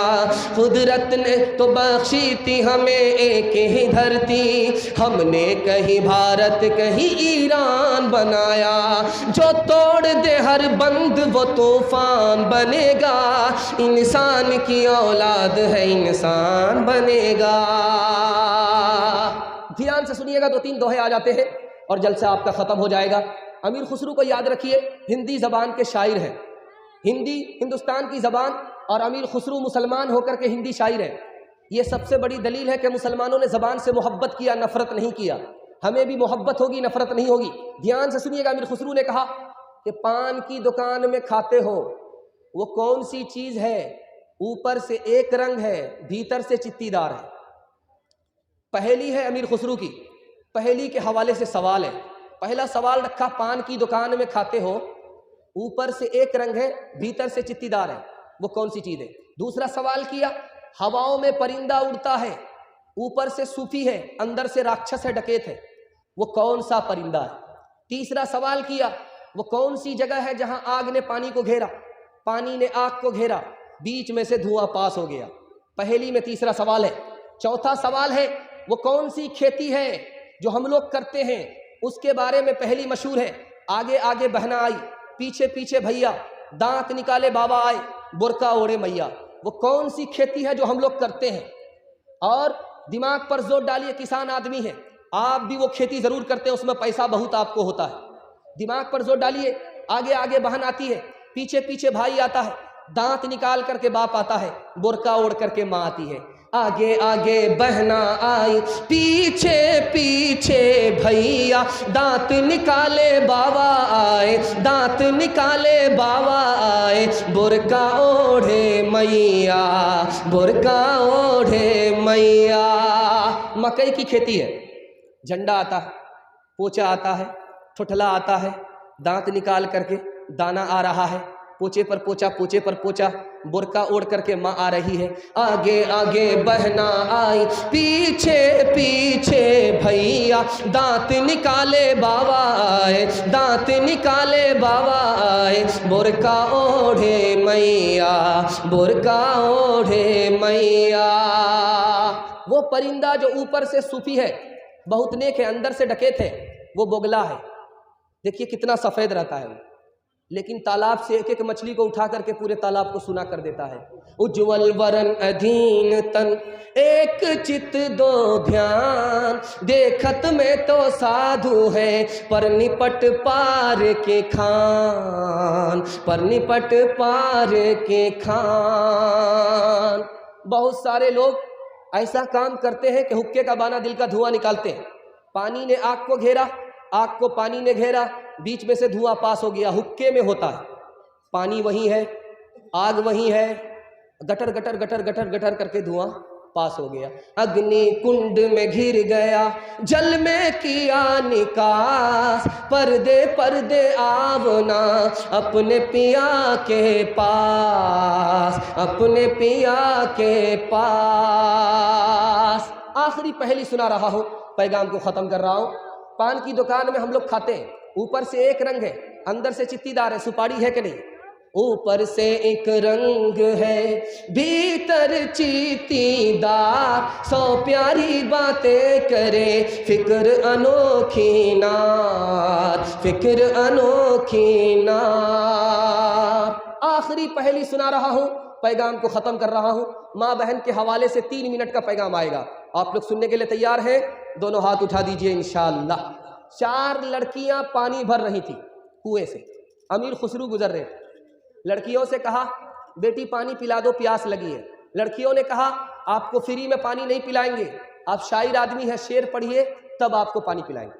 قدرت نے تو بخشی تھی ہمیں ایک ہی دھرتی، ہم نے کہیں بھارت کہیں ایران بنایا، جو توڑ دے ہر بند وہ طوفان بنے گا، انسان کی اولاد ہے انسان بنے گا۔ دھیان سے سنیے گا، 2-3 دوہے آ جاتے ہیں اور جلسہ آپ کا ختم ہو جائے گا۔ امیر خسرو کو یاد رکھیے، ہندی زبان کے شاعر ہیں، ہندی ہندوستان کی زبان، اور امیر خسرو مسلمان ہو کر کے ہندی شاعر ہیں۔ یہ سب سے بڑی دلیل ہے کہ مسلمانوں نے زبان سے محبت کیا، نفرت نہیں کیا۔ ہمیں بھی محبت ہوگی، نفرت نہیں ہوگی۔ دھیان سے سنیے گا، امیر خسرو نے کہا کہ پان کی دکان میں کھاتے ہو وہ کون سی چیز ہے، اوپر سے ایک رنگ ہے بھیتر سے چتی دار ہے۔ پہلی ہے امیر خسرو کی، پہلی کے حوالے سے سوال ہے۔ پہلا سوال رکھا، پان کی دکان میں کھاتے ہو اوپر سے ایک رنگ ہے بھیتر سے چتی دار ہے، وہ کون سی چیز ہے؟ دوسرا سوال کیا، ہواؤں میں پرندہ اڑتا ہے، اوپر سے صوفی ہے اندر سے راکشس ہے، ڈکیت ہے، وہ کون سا پرندہ ہے؟ تیسرا سوال کیا، وہ کون سی جگہ ہے جہاں آگ نے پانی کو گھیرا، پانی نے آگ کو گھیرا، بیچ میں سے دھواں پاس ہو گیا۔ پہلی میں تیسرا سوال ہے۔ چوتھا سوال ہے، وہ کون سی کھیتی ہے جو ہم لوگ کرتے ہیں، اس کے بارے میں پہلی مشہور ہے، آگے آگے بہنا آئی، پیچھے پیچھے بھیا، دانت نکالے بابا آئے، برقع اوڑھے میاں، وہ کون سی کھیتی ہے جو ہم لوگ کرتے ہیں؟ اور دماغ پر زور ڈالیے، کسان آدمی ہے آپ بھی، وہ کھیتی ضرور کرتے ہیں، اس میں پیسہ بہت آپ کو ہوتا ہے۔ دماغ پر زور ڈالیے، آگے آگے بہن آتی ہے، پیچھے پیچھے بھائی آتا ہے، دانت نکال کر کے باپ آتا ہے، برقع اوڑھ کر کے ماں آتی ہے، آگے آگے بہنا آئی، پیچھے پیچھے بھیا، دانت نکالے بابا آئے، دانت نکالے بابا آئے، برقع اوڑھے میاں، برقع اوڑھے میاں۔ مکئی کی کھیتی ہے، جھنڈا آتا ہے، پوچا آتا ہے، ٹھٹلا آتا ہے، دانت نکال کر کے دانا آ رہا ہے، پوچے پر پوچا، پوچے پر پوچا، برقع اوڑھ کر کے ماں آ رہی ہے، آگے آگے بہنا آئی، پیچھے پیچھے بھیا، دانت نکالے بابا آئے، دانت نکالے بابا آئے، برقع اوڑھے میاں، برقع اوڑھے میاں۔ وہ پرندہ جو اوپر سے صوفی ہے، بہت نیک ہے، اندر سے ڈکیت ہے، وہ بگلا ہے۔ دیکھیے کتنا سفید رہتا ہے وہ، لیکن تالاب سے ایک ایک مچھلی کو اٹھا کر کے پورے تالاب کو سونا کر دیتا ہے۔ اجول ورن ادھین تن ایک چت دو دھیان، دیکھت میں تو سادھو ہے پر نپٹ پار کے کھان، پر نپٹ پار کے کھان۔ بہت سارے لوگ ایسا کام کرتے ہیں کہ حقے کا بانا دل کا دھواں نکالتے ہیں۔ پانی نے آگ کو گھیرا، آگ کو پانی نے گھیرا، بیچ میں سے دھواں پاس ہو گیا، حقے میں ہوتا ہے، پانی وہی ہے، آگ وہی ہے، gutter gutter gutter gutter gutter کر کے دھواں پاس ہو گیا۔ اگنی کنڈ میں گر گیا، جل میں کیا نکاس، پردے پردے آونا اپنے پیا کے پاس، اپنے پیا کے پاس۔ آخری پہلی سنا رہا ہوں، پیغام کو ختم کر رہا ہوں۔ پان کی دکان میں ہم لوگ کھاتے ہیں، اوپر سے ایک رنگ ہے اندر سے چتی دار ہے، سپاڑی ہے کہ نہیں؟ اوپر سے ایک رنگ ہے بھیتر چیتی دار، 100 پیاری باتیں کرے فکر انوکھی نار، فکر انوکھی نار۔ آخری پہلی سنا رہا ہوں، پیغام کو ختم کر رہا ہوں۔ ماں بہن کے حوالے سے 3 منٹ کا پیغام آئے گا، آپ لوگ سننے کے لیے تیار ہیں؟ دونوں ہاتھ اٹھا دیجئے انشاءاللہ۔ 4 لڑکیاں پانی بھر رہی تھی کنویں سے، امیر خسرو گزر رہے تھے، لڑکیوں سے کہا بیٹی پانی پلا دو، پیاس لگی ہے۔ لڑکیوں نے کہا آپ کو فری میں پانی نہیں پلائیں گے، آپ شاعر آدمی ہیں، شعر پڑھیے تب آپ کو پانی پلائیں گے۔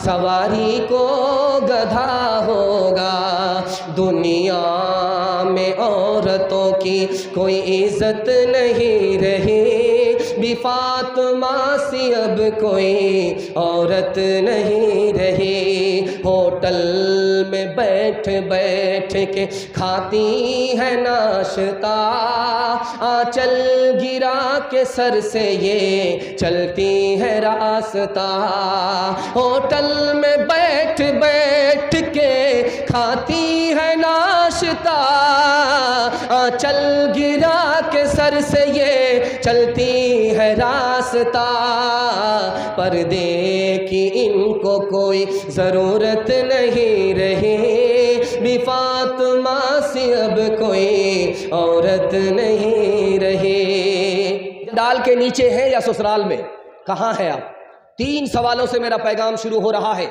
سواری کو گدھا ہوگا۔ دنیا میں عورتوں کی کوئی عزت نہیں رہی، بھی فاطمہ سی اب کوئی عورت نہیں رہی۔ ہوٹل میں بیٹھ بیٹھ کے کھاتی ہے ناشتہ، آنچل گرا کے سر سے یہ چلتی ہے راستہ۔ ہوٹل میں بیٹھ بیٹھ کے کھاتی ہے ناشتہ، آنچل گرا کے سر سے یہ چلتی ہے راستہ۔ پردے کی ان کو کوئی ضرورت نہیں رہی، بھی فاطمہ سی اب کوئی عورت نہیں رہی۔ ڈال کے نیچے ہیں یا سسرال میں؟ کہاں ہیں آپ؟ 3 سوالوں سے میرا پیغام شروع ہو رہا ہے۔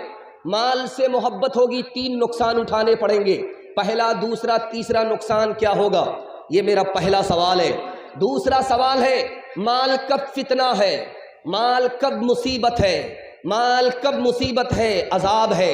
مال سے محبت ہوگی، 3 نقصان اٹھانے پڑیں گے۔ پہلا، دوسرا، تیسرا نقصان کیا ہوگا؟ یہ میرا پہلا سوال ہے۔ دوسرا سوال ہے، مال کب فتنہ ہے؟ مال کب مصیبت ہے؟ مال کب مصیبت ہے، عذاب ہے؟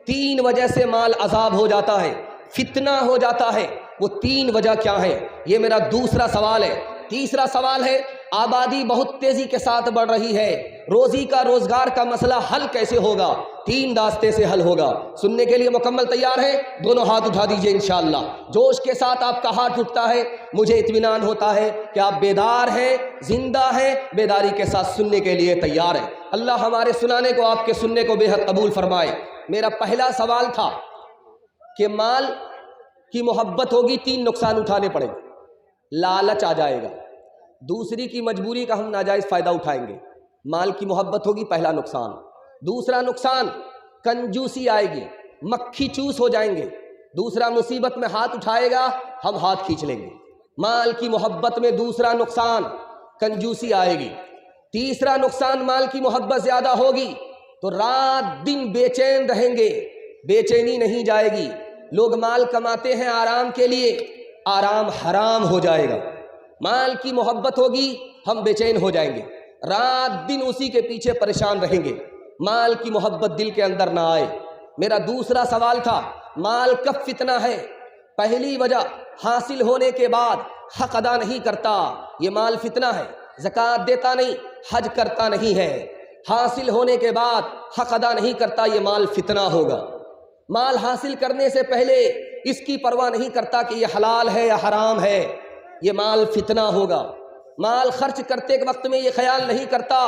3 وجہ سے مال عذاب ہو جاتا ہے، فتنہ ہو جاتا ہے۔ وہ 3 وجہ کیا ہیں؟ یہ میرا دوسرا سوال ہے۔ تیسرا سوال ہے، آبادی بہت تیزی کے ساتھ بڑھ رہی ہے، روزی کا روزگار کا مسئلہ حل کیسے ہوگا؟ 3 راستے سے حل ہوگا۔ سننے کے لیے مکمل تیار ہے؟ دونوں ہاتھ اٹھا دیجئے انشاءاللہ۔ جوش کے ساتھ آپ کا ہاتھ اٹھتا ہے، مجھے اطمینان ہوتا ہے کہ آپ بیدار ہیں، زندہ ہیں، بیداری کے ساتھ سننے کے لیے تیار ہیں۔ اللہ ہمارے سنانے کو، آپ کے سننے کو بے حد قبول فرمائے۔ میرا پہلا سوال تھا کہ مال کی محبت ہوگی، 3 نقصان اٹھانے پڑیں گے۔ لالچ آ جائے گا، دوسری کی مجبوری کا ہم ناجائز فائدہ اٹھائیں گے۔ مال کی محبت ہوگی، پہلا نقصان۔ دوسرا نقصان، کنجوسی آئے گی، مکھی چوس ہو جائیں گے۔ دوسرا، مصیبت میں ہاتھ اٹھائے گا، ہم ہاتھ کھینچ لیں گے۔ مال کی محبت میں دوسرا نقصان، کنجوسی آئے گی۔ تیسرا نقصان، مال کی محبت زیادہ ہوگی تو رات دن بے چین رہیں گے، بے چینی نہیں جائے گی۔ لوگ مال کماتے ہیں آرام کے لیے، آرام حرام ہو جائے گا۔ مال کی محبت ہوگی، ہم بے چین ہو جائیں گے، رات دن اسی کے پیچھے پریشان رہیں گے۔ مال کی محبت دل کے اندر نہ آئے۔ میرا دوسرا سوال تھا، مال کب فتنہ ہے؟ پہلی وجہ، حاصل ہونے کے بعد حق ادا نہیں کرتا، یہ مال فتنہ ہے۔ زکوٰۃ دیتا نہیں، حج کرتا نہیں ہے، حاصل ہونے کے بعد حق ادا نہیں کرتا، یہ مال فتنہ ہوگا۔ مال حاصل کرنے سے پہلے اس کی پرواہ نہیں کرتا کہ یہ حلال ہے یا حرام ہے، یہ مال فتنہ ہوگا۔ مال خرچ کرتے وقت میں یہ خیال نہیں کرتا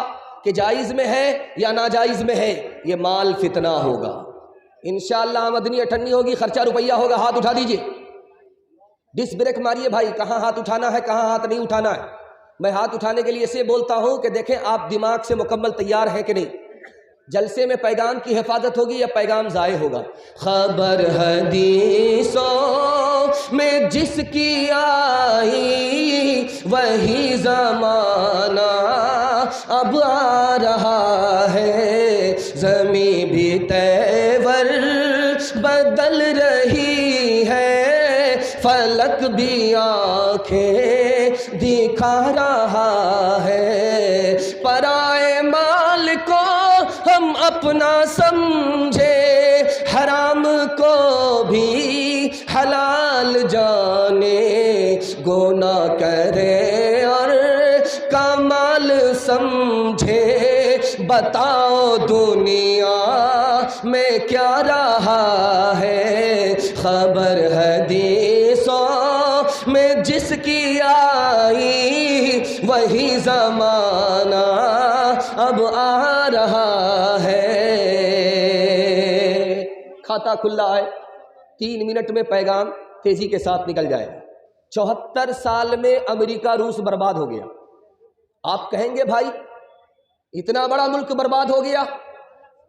کہ جائز میں ہے یا ناجائز میں ہے، یہ مال فتنہ ہوگا۔ انشاءاللہ آمدنی اٹھنی ہوگی، خرچہ روپیہ ہوگا۔ ہاتھ اٹھا دیجئے، ڈس بریک ماریے بھائی، کہاں ہاتھ اٹھانا ہے، کہاں ہاتھ نہیں اٹھانا ہے۔ میں ہاتھ اٹھانے کے لیے اسے بولتا ہوں کہ دیکھیں آپ دماغ سے مکمل تیار ہیں کہ نہیں۔ جلسے میں پیغام کی حفاظت ہوگی یا پیغام ضائع ہوگا؟ خبر حدیثوں میں جس کی آئی وہی زمانہ اب آ رہا ہے، زمیں بھی تیور بدل رہی ہے، فلک بھی آنکھیں دکھا رہا ہے۔ پرائے مال کو ہم اپنا سمجھے، حرام کو بھی حلال جانے، گناہ کرے اور کمال سمجھے۔ بتاؤ دنیا میں کیا رہا ہے، خبر حدیثوں میں جس کی آئی وہی زمانہ اب آ رہا ہے۔ کھاتا کھلا ہے، 3 منٹ میں پیغام تیزی کے ساتھ نکل جائے۔ 74 سال میں امریکہ روس برباد ہو گیا۔ آپ کہیں گے بھائی اتنا بڑا ملک برباد ہو گیا،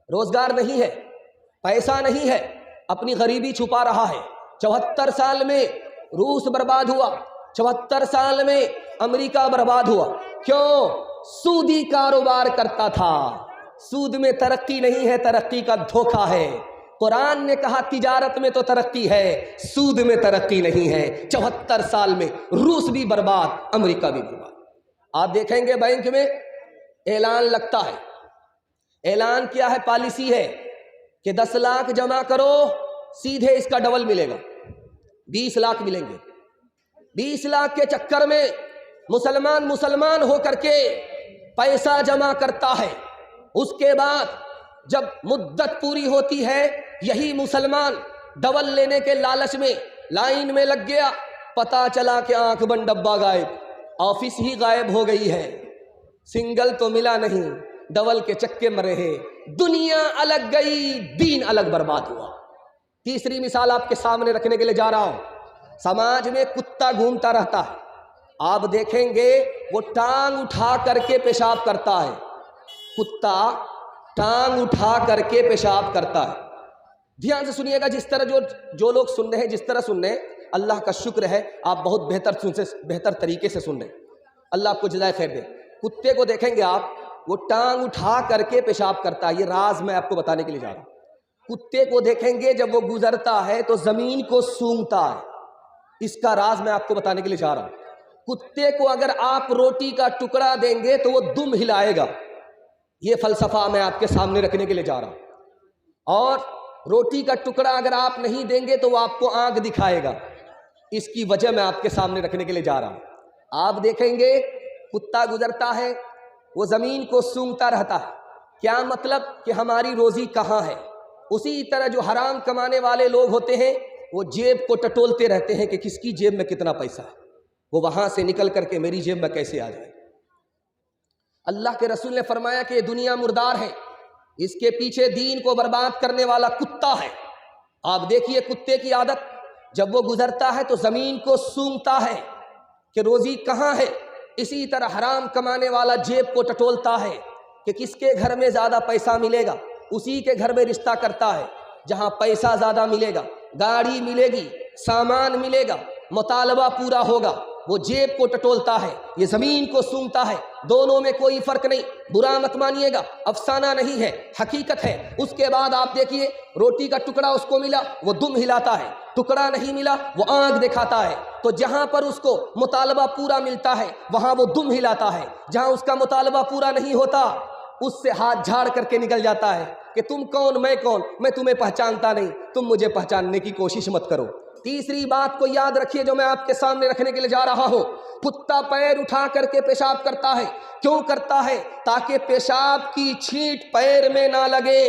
روزگار نہیں ہے، پیسہ نہیں ہے، اپنی غریبی چھپا رہا ہے۔ 74 سال میں روس برباد ہوا، 74 سال میں امریکہ برباد ہوا۔ کیوں؟ سودی کاروبار کرتا تھا۔ سود میں ترقی نہیں ہے، ترقی کا دھوکہ ہے۔ قرآن نے کہا تجارت میں تو ترقی ہے، سود میں ترقی نہیں ہے۔ 74 سال میں روس بھی برباد، امریکہ بھی برباد۔ آپ دیکھیں گے بینک میں اعلان لگتا ہے اعلان کیا ہے، پالیسی ہے کہ 10 لاکھ جمع کرو سیدھے اس کا ڈبل ملے گا، 20 لاکھ ملیں گے۔ 20 لاکھ کے چکر میں مسلمان ہو کر کے پیسہ جمع کرتا ہے، اس کے بعد جب مدت پوری ہوتی ہے یہی مسلمان ڈبل لینے کے لالچ میں لائن میں لگ گیا، پتا چلا کہ آنکھ بند ڈبہ غائب، آفس ہی غائب ہو گئی ہے، سنگل تو ملا نہیں، ڈبل کے چکے مرے ہیں، دنیا الگ گئی، دین الگ برباد ہوا۔ تیسری مثال آپ کے سامنے رکھنے کے لیے جا رہا ہوں، سماج میں کتا گھومتا رہتا ہے، آپ دیکھیں گے وہ ٹانگ اٹھا کر کے پیشاب کرتا ہے، کتا ٹانگ اٹھا کر کے پیشاب کرتا ہے۔ دھیان سے سنیے گا، جس طرح جو لوگ سن رہے ہیں، جس طرح سن رہے ہیں، اللہ کا شکر ہے آپ بہت بہتر طریقے سے سن رہے ہیں، اللہ آپ کو جزائے خیر دے۔ کتے کو دیکھیں گے آپ، وہ ٹانگ اٹھا کر کے پیشاب کرتا ہے، یہ راز میں آپ کو بتانے کے لیے جا رہا ہوں۔ کتے کو دیکھیں گے جب وہ گزرتا ہے تو زمین کو سونگھتا ہے، اس کا راز میں آپ کو بتانے کے لیے جا رہا ہوں۔ کتے کو اگر آپ روٹی کا ٹکڑا دیں گے تو وہ دم ہلائے گا، یہ فلسفہ میں آپ کے سامنے رکھنے کے لیے جا رہا ہوں۔ اور روٹی کا ٹکڑا اگر آپ نہیں دیں گے تو وہ آپ کو آنکھ دکھائے گا، اس کی وجہ میں آپ کے سامنے رکھنے کے لیے جا رہا ہوں۔ آپ دیکھیں گے کتا گزرتا ہے، وہ زمین کو سونگھتا رہتا ہے، کیا مطلب کہ ہماری روزی کہاں ہے؟ اسی طرح جو حرام کمانے والے لوگ ہوتے ہیں وہ جیب کو ٹٹولتے رہتے ہیں کہ کس کی جیب میں کتنا پیسہ ہے، وہ وہاں سے نکل کر کے میری جیب میں کیسے آ جائے۔ اللہ کے رسول نے فرمایا کہ یہ دنیا مردار ہے، اس کے پیچھے دین کو برباد کرنے والا کتا ہے۔ آپ دیکھیے کتے کی عادت، جب وہ گزرتا ہے تو زمین کو سونگھتا ہے کہ روزی کہاں ہے، اسی طرح حرام کمانے والا جیب کو ٹٹولتا ہے کہ کس کے گھر میں زیادہ پیسہ ملے گا، اسی کے گھر میں رشتہ کرتا ہے، جہاں پیسہ زیادہ ملے گا، گاڑی ملے گی، سامان ملے گا، مطالبہ پورا ہوگا، وہ جیب کو ٹٹولتا ہے، یہ زمین کو سونگھتا ہے۔ دونوں میں کوئی فرق نہیں، برا مت مانیے گا، افسانہ نہیں ہے، حقیقت ہے۔ اس کے بعد آپ دیکھیے روٹی کا ٹکڑا اس کو ملا، وہ دم ہلاتا ہے، ٹکڑا نہیں ملا وہ آنکھ دکھاتا ہے۔ تو جہاں پر اس کو مطالبہ پورا ملتا ہے وہاں وہ دم ہلاتا ہے، جہاں اس کا مطالبہ پورا نہیں ہوتا اس سے ہاتھ جھاڑ کر کے نکل جاتا ہے کہ تم کون میں کون، میں تمہیں پہچانتا نہیں، تم مجھے پہچاننے کی کوشش مت کرو۔ تیسری بات کو یاد رکھیے جو میں آپ کے سامنے رکھنے کے لیے جا رہا ہوں، کتا پیر اٹھا کر کے پیشاب کرتا ہے، کیوں کرتا ہے؟ تاکہ پیشاب کی چھینٹ پیر میں نہ لگے،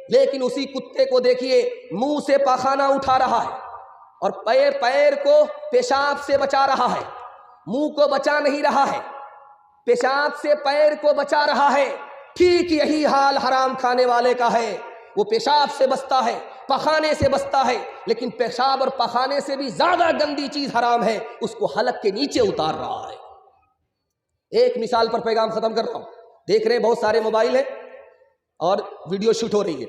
لیکن اسی کتے کو دیکھیے منہ سے پاخانہ اٹھا رہا ہے اور پیر کو پیشاب سے بچا رہا ہے، منہ کو بچا نہیں رہا ہے، پیشاب سے پیر کو بچا رہا ہے۔ ٹھیک یہی حال حرام کھانے والے کا ہے، وہ پیشاب سے بچتا ہے، پخانے سے بچتا ہے، لیکن پیشاب اور پخانے سے بھی زیادہ گندی چیز حرام ہے، اس کو حلق کے نیچے اتار رہا ہے۔ ایک مثال پر پیغام ختم کر رہا ہوں، دیکھ رہے ہیں بہت سارے موبائل ہیں اور ویڈیو شوٹ ہو رہی ہے،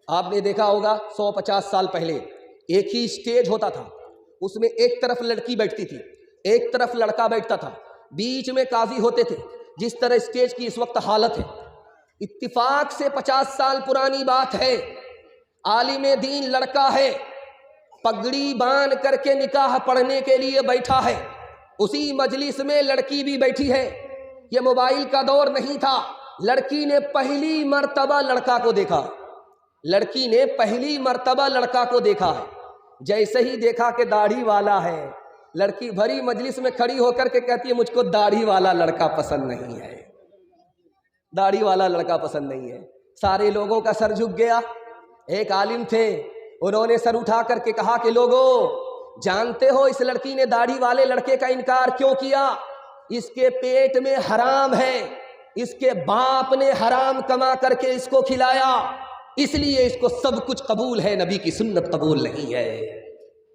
آپ نے دیکھا ہوگا 150 سال پہلے ایک ہی اسٹیج ہوتا تھا، اس میں ایک طرف لڑکی بیٹھتی تھی، ایک طرف لڑکا بیٹھتا تھا، بیچ میں قاضی ہوتے تھے۔ جس طرح اسٹیج کی اس وقت حالت ہے، اتفاق سے 50 سال پرانی بات ہے، عالم دین لڑکا ہے، پگڑی باندھ کر کے نکاح پڑھنے کے لیے بیٹھا ہے، اسی مجلس میں لڑکی بھی بیٹھی ہے، یہ موبائل کا دور نہیں تھا، لڑکی نے پہلی مرتبہ لڑکا کو دیکھا، لڑکی نے پہلی مرتبہ لڑکا کو دیکھا ہے، جیسے ہی دیکھا کہ داڑھی والا ہے، لڑکی بھری مجلس میں کھڑی ہو کر کے کہتی ہے مجھ کو داڑھی والا لڑکا پسند نہیں ہے، داڑھی والا لڑکا پسند نہیں ہے۔ سارے لوگوں کا سر جھک گیا، ایک عالم تھے انہوں نے سر اٹھا کر کے کہا کہ لوگوں جانتے ہو اس لڑکی نے داڑھی والے لڑکے کا انکار کیوں کیا؟ اس کے پیٹ میں حرام ہے، اس کے باپ نے حرام کما کر کے اس کو کھلایا، اس لیے اس کو سب کچھ قبول ہے، نبی کی سنت قبول نہیں ہے۔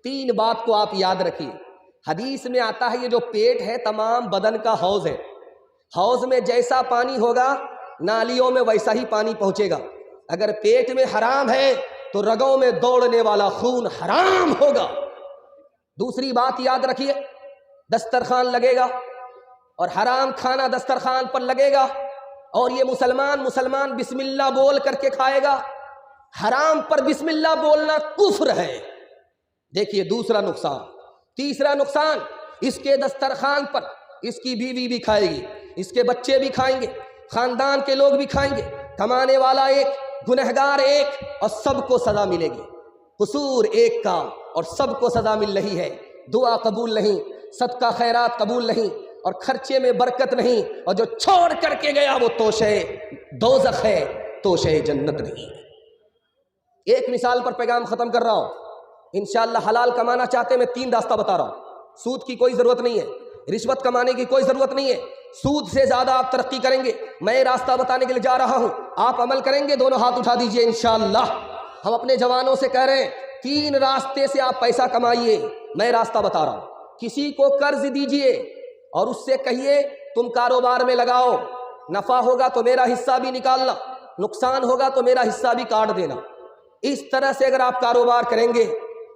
3 بات کو آپ یاد رکھیے، حدیث میں آتا ہے یہ جو پیٹ ہے تمام بدن کا حوض ہے، حوض میں جیسا پانی ہوگا نالیوں میں ویسا ہی پانی پہنچے گا، اگر پیٹ میں حرام ہے تو رگوں میں دوڑنے والا خون حرام ہوگا۔ دوسری بات یاد رکھیے، دسترخوان لگے گا اور حرام کھانا دسترخوان پر لگے گا اور یہ مسلمان بسم اللہ بول کر کے کھائے گا، حرام پر بسم اللہ بولنا کفر ہے۔ دیکھیے دوسرا نقصان۔ تیسرا نقصان، اس کے دسترخوان پر اس کی بیوی بھی کھائے گی، اس کے بچے بھی کھائیں گے، خاندان کے لوگ بھی کھائیں گے، کمانے والا ایک، گنہگار ایک، اور سب کو سزا ملے گی۔ قصور ایک کا اور سب کو سزا مل رہی ہے۔ دعا قبول نہیں، صدقہ خیرات قبول نہیں، اور خرچے میں برکت نہیں، اور جو چھوڑ کر کے گیا وہ توشے دوزخ ہے، توشے جنت نہیں ہے۔ ایک مثال پر پیغام ختم کر رہا ہوں۔ انشاءاللہ حلال کمانا چاہتے میں 3 راستہ بتا رہا ہوں۔ سود کی کوئی ضرورت نہیں ہے، رشوت کمانے کی کوئی ضرورت نہیں ہے، سود سے زیادہ آپ ترقی کریں گے۔ میں راستہ بتانے کے لیے جا رہا ہوں، آپ عمل کریں گے؟ دونوں ہاتھ اٹھا دیجئے انشاءاللہ۔ ہم اپنے جوانوں سے کہہ رہے ہیں 3 راستے سے آپ پیسہ کمائیے۔ میں راستہ بتا رہا ہوں۔ کسی کو قرض دیجئے اور اس سے کہیے تم کاروبار میں لگاؤ، نفع ہوگا تو میرا حصہ بھی نکالنا، نقصان ہوگا تو میرا حصہ بھی کاٹ دینا۔ اس طرح سے اگر آپ کاروبار کریں گے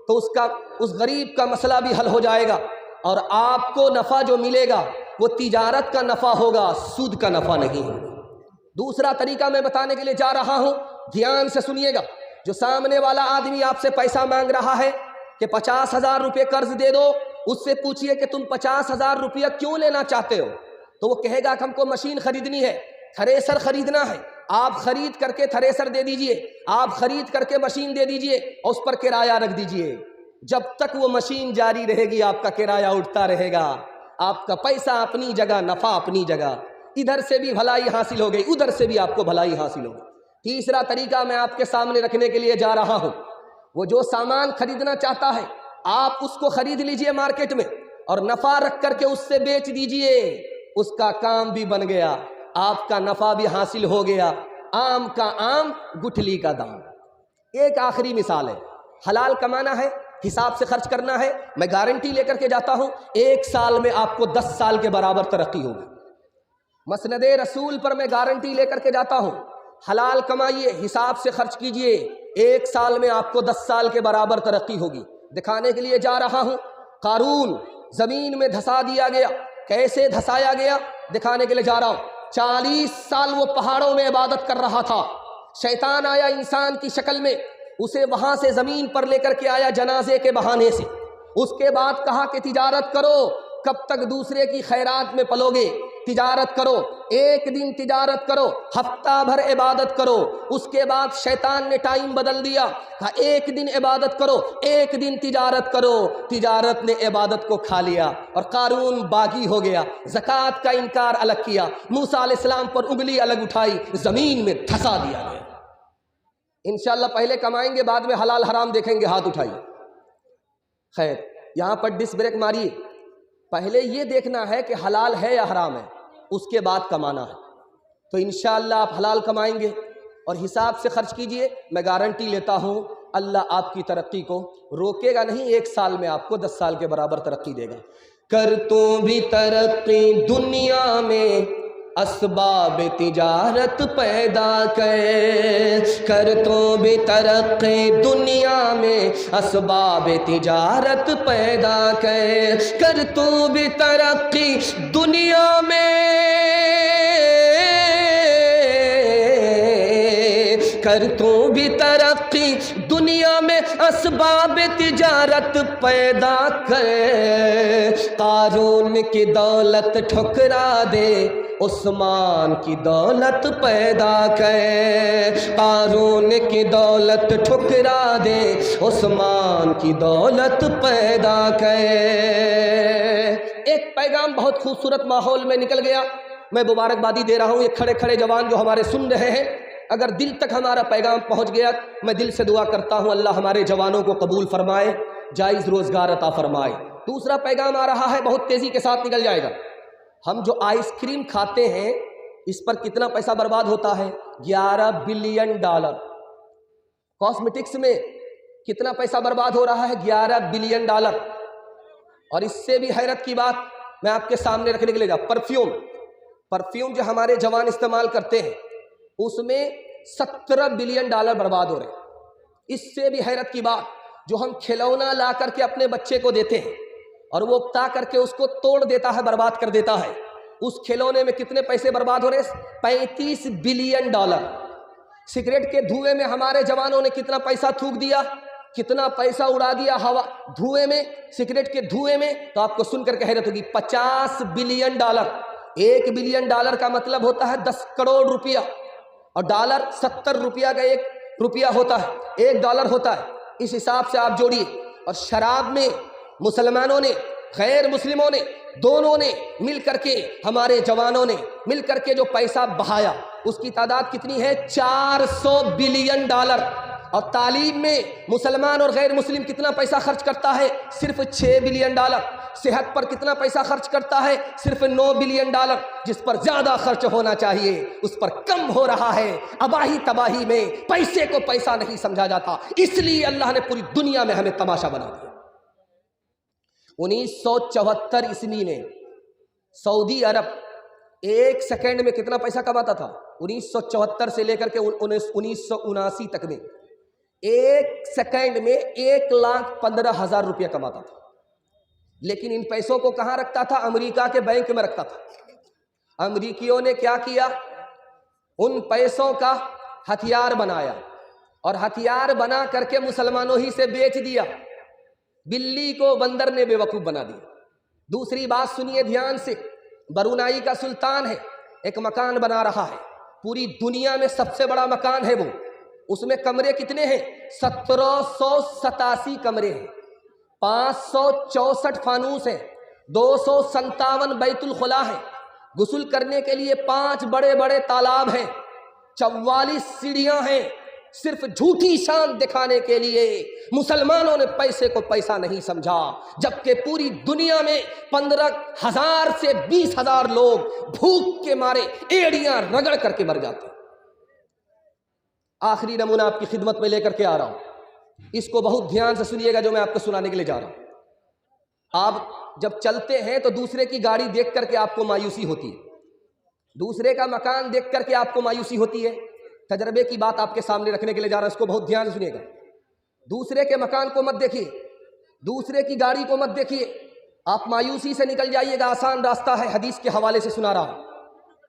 تو اس غریب کا مسئلہ بھی حل ہو جائے گا، اور آپ کو نفع جو ملے گا وہ تجارت کا نفع ہوگا، سود کا نفع نہیں ہوگا۔ دوسرا طریقہ میں بتانے کے لیے جا رہا ہوں، دھیان سے سنیے گا۔ جو سامنے والا آدمی آپ سے پیسہ مانگ رہا ہے کہ 50,000 روپے قرض دے دو، اس سے پوچھئے کہ تم 50,000 روپیہ کیوں لینا چاہتے ہو؟ تو وہ کہے گا کہ ہم کو مشین خریدنی ہے، تھریسر خریدنا ہے۔ آپ خرید کر کے تھریسر دے دیجئے، آپ خرید کر کے مشین دے دیجئے، اور اس پر کرایہ رکھ دیجئے۔ جب تک وہ مشین جاری رہے گی آپ کا کرایہ اٹھتا رہے گا، آپ کا پیسہ اپنی جگہ، نفع اپنی جگہ، ادھر سے بھی بھلائی حاصل ہو گئی، ادھر سے بھی آپ کو بھلائی حاصل ہوگی۔ تیسرا طریقہ میں آپ کے سامنے رکھنے کے لیے جا رہا ہوں۔ وہ جو سامان خریدنا چاہتا ہے آپ اس کو خرید لیجئے مارکیٹ میں، اور نفع رکھ کر کے اس سے بیچ دیجئے، اس کا کام بھی بن گیا، آپ کا نفع بھی حاصل ہو گیا۔ آم کا آم، گٹھلی کا دام۔ ایک آخری مثال ہے، حلال کمانا ہے، حساب سے خرچ کرنا ہے۔ میں گارنٹی لے کر کے جاتا ہوں 1 سال میں آپ کو 10 سال کے برابر ترقی ہوگی۔ مسند رسول پر میں گارنٹی لے کر کے جاتا ہوں، حلال کمائیے، حساب سے خرچ کیجئے، 1 سال میں آپ کو 10 سال کے برابر ترقی ہوگی۔ دکھانے کے لیے جا رہا ہوں، قارون زمین میں دھسا دیا گیا۔ کیسے دھسایا گیا دکھانے کے لیے جا رہا ہوں۔ 40 سال وہ پہاڑوں میں عبادت کر رہا تھا، شیطان آیا انسان کی شکل میں، اسے وہاں سے زمین پر لے کر کے آیا جنازے کے بہانے سے۔ اس کے بعد کہا کہ تجارت کرو، کب تک دوسرے کی خیرات میں پلو گے؟ تجارت کرو، 1 دن تجارت کرو، ہفتہ بھر عبادت کرو۔ اس کے بعد شیطان نے ٹائم بدل دیا، کہا 1 دن عبادت کرو، 1 دن تجارت کرو۔ تجارت نے عبادت کو کھا لیا اور قارون باغی ہو گیا، زکوٰۃ کا انکار الگ کیا، موسیٰ علیہ السلام پر انگلی الگ اٹھائی، زمین میں دھسا دیا گیا۔ انشاءاللہ پہلے کمائیں گے، بعد میں حلال حرام دیکھیں گے، ہاتھ اٹھائیے۔ خیر، یہاں پر ڈس بریک ماریے۔ پہلے یہ دیکھنا ہے کہ حلال ہے یا حرام ہے، اس کے بعد کمانا ہے۔ تو انشاءاللہ آپ حلال کمائیں گے اور حساب سے خرچ کیجئے، میں گارنٹی لیتا ہوں اللہ آپ کی ترقی کو روکے گا نہیں، 1 سال میں آپ کو 10 سال کے برابر ترقی دے گا۔ کر تو بھی ترقی دنیا میں اسباب تجارت پیدا کر تو بھی ترقی دنیا میں اسباب تجارت پیدا کر تو بھی ترقی دنیا میں کر تو بھی ترقی دنیا میں اسباب تجارت پیدا کر۔ قارون کی دولت ٹھکرا دے، عثمان کی دولت پیدا کر۔ قارون کی دولت ٹھکرا دے، عثمان کی دولت پیدا کر۔ ایک پیغام بہت خوبصورت ماحول میں نکل گیا، میں مبارکبادی دے رہا ہوں یہ کھڑے کھڑے جوان جو ہمارے سن رہے ہیں۔ اگر دل تک ہمارا پیغام پہنچ گیا، میں دل سے دعا کرتا ہوں اللہ ہمارے جوانوں کو قبول فرمائے، جائز روزگار عطا فرمائے۔ دوسرا پیغام آ رہا ہے، بہت تیزی کے ساتھ نکل جائے گا۔ ہم جو آئس کریم کھاتے ہیں اس پر کتنا پیسہ برباد ہوتا ہے؟ $11 بلین۔ کاسمیٹکس میں کتنا پیسہ برباد ہو رہا ہے؟ $11 بلین۔ اور اس سے بھی حیرت کی بات میں آپ کے سامنے رکھنے کے لیے پرفیوم جو ہمارے جوان استعمال کرتے ہیں اس میں $17 بلین برباد ہو رہے ہیں۔ اس سے بھی حیرت کی بات، جو ہم کھلونا لا کر کے اپنے بچے کو دیتے ہیں اور وہ اکتا کر کے اس کو توڑ دیتا ہے، برباد کر دیتا ہے، اس کھلونے میں کتنے پیسے برباد ہو رہے ہیں؟ $35 بلین۔ سگریٹ کے دھوئیں میں ہمارے جوانوں نے کتنا پیسہ تھوک دیا، کتنا پیسہ اڑا دیا ہوا دھوئیں میں، سگریٹ کے دھوئیں میں۔ تو آپ کو سن کر کے حیرت ہوگی، $50 بلین۔ $1 بلین کا مطلب ہوتا ہے 10 کروڑ روپیہ، اور ڈالر 70 روپیہ کا 1 روپیہ ہوتا ہے، 1 ڈالر ہوتا ہے، اس حساب سے آپ جوڑیے۔ اور شراب میں مسلمانوں نے، غیر مسلموں نے، دونوں نے مل کر کے، ہمارے جوانوں نے مل کر کے جو پیسہ بہایا اس کی تعداد کتنی ہے؟ 400 بلین ڈالر۔ اور تعلیم میں مسلمان اور غیر مسلم کتنا پیسہ خرچ کرتا ہے؟ صرف 6 بلین ڈالر۔ صحت پر کتنا پیسہ خرچ کرتا ہے؟ صرف 9 بلین ڈالر۔ جس پر زیادہ خرچ ہونا چاہیے اس پر کم ہو رہا ہے۔ اباہی تباہی میں پیسے کو پیسہ نہیں سمجھا جاتا، اس لیے اللہ نے پوری دنیا میں ہمیں تماشا بنا دیا۔ 1974 عیسوی میں سعودی عرب 1 سیکنڈ میں کتنا پیسہ کماتا تھا؟ 1974 سے لے کر کے 1979 تک میں 1 سیکنڈ میں 1,15,000 روپیہ کماتا تھا۔ لیکن ان پیسوں کو کہاں رکھتا تھا؟ امریکہ کے بینک میں رکھتا تھا۔ امریکیوں نے کیا کیا؟ ان پیسوں کا ہتھیار بنایا اور ہتھیار بنا کر کے مسلمانوں ہی سے بیچ دیا۔ بلی کو بندر نے بے وقوف بنا دیا۔ دوسری بات سنیے دھیان سے، برونائی کا سلطان ہے، ایک مکان بنا رہا ہے، پوری دنیا میں سب سے بڑا مکان ہے وہ۔ اس میں کمرے کتنے ہیں؟ 1787 کمرے ہیں، 564 فانوس ہیں، 257 بیت الخلا ہیں، غسل کرنے کے لیے 5 بڑے بڑے تالاب ہیں، 44 سیڑھیاں ہیں۔ صرف جھوٹی شان دکھانے کے لیے مسلمانوں نے پیسے کو پیسہ نہیں سمجھا، جبکہ پوری دنیا میں 15,000 سے 20,000 لوگ بھوک کے مارے ایڑیاں رگڑ کر کے مر جاتے ہیں۔ آخری نمونہ آپ کی خدمت میں لے کر کے آ رہا ہوں، اس کو بہت دھیان سے سنیے گا جو میں آپ کو سنانے کے لیے جا رہا ہوں۔ آپ جب چلتے ہیں تو دوسرے کی گاڑی دیکھ کر کے آپ کو مایوسی ہوتی ہے، دوسرے کا مکان دیکھ کر کے آپ کو مایوسی ہوتی ہے۔ تجربے کی بات آپ کے سامنے رکھنے کے لیے جا رہا ہوں، اس کو بہت دھیان سے سنیے گا۔ دوسرے کے مکان کو مت دیکھیے، دوسرے کی گاڑی کو مت دیکھیے، آپ مایوسی سے نکل جائیے گا۔ آسان راستہ ہے، حدیث کے حوالے سے سنا رہا ہوں۔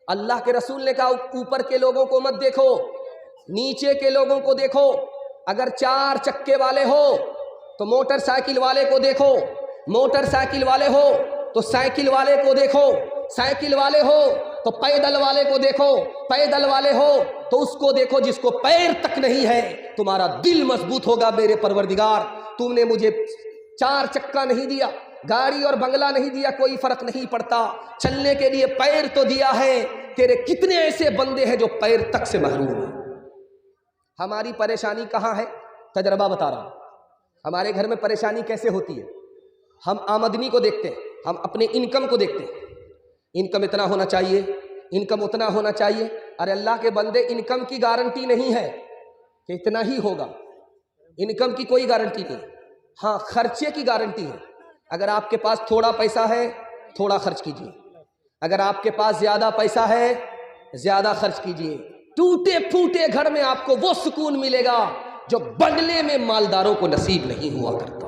اللہ کے رسول نے کہا اوپر کے لوگوں کو مت دیکھو، نیچے کے لوگوں کو دیکھو۔ اگر 4 چکے والے ہو تو موٹر سائیکل والے کو دیکھو، موٹر سائیکل والے ہو تو سائیکل والے کو دیکھو، سائیکل والے ہو تو پیدل والے کو دیکھو، پیدل والے ہو تو اس کو دیکھو جس کو پیر تک نہیں ہے۔ تمہارا دل مضبوط ہوگا، میرے پروردگار تم نے مجھے 4 چکا نہیں دیا، گاڑی اور بنگلہ نہیں دیا، کوئی فرق نہیں پڑتا، چلنے کے لیے پیر تو دیا ہے۔ تیرے کتنے ایسے بندے ہیں جو پیر تک سے محروم ہیں۔ ہماری پریشانی کہاں ہے؟ تجربہ بتا رہا ہوں۔ ہمارے گھر میں پریشانی کیسے ہوتی ہے؟ ہم آمدنی کو دیکھتے ہیں، ہم اپنے انکم کو دیکھتے ہیں، انکم اتنا ہونا چاہیے، انکم اتنا ہونا چاہیے۔ ارے اللہ کے بندے، انکم کی گارنٹی نہیں ہے کہ اتنا ہی ہوگا، انکم کی کوئی گارنٹی نہیں۔ ہاں، خرچے کی گارنٹی ہے۔ اگر آپ کے پاس تھوڑا پیسہ ہے تھوڑا خرچ کیجیے، اگر آپ کے پاس زیادہ پیسہ ہے زیادہ خرچ کیجیے۔ ٹوٹے پھوٹے گھر میں آپ کو وہ سکون ملے گا جو بنگلے میں مالداروں کو نصیب نہیں ہوا کرتا۔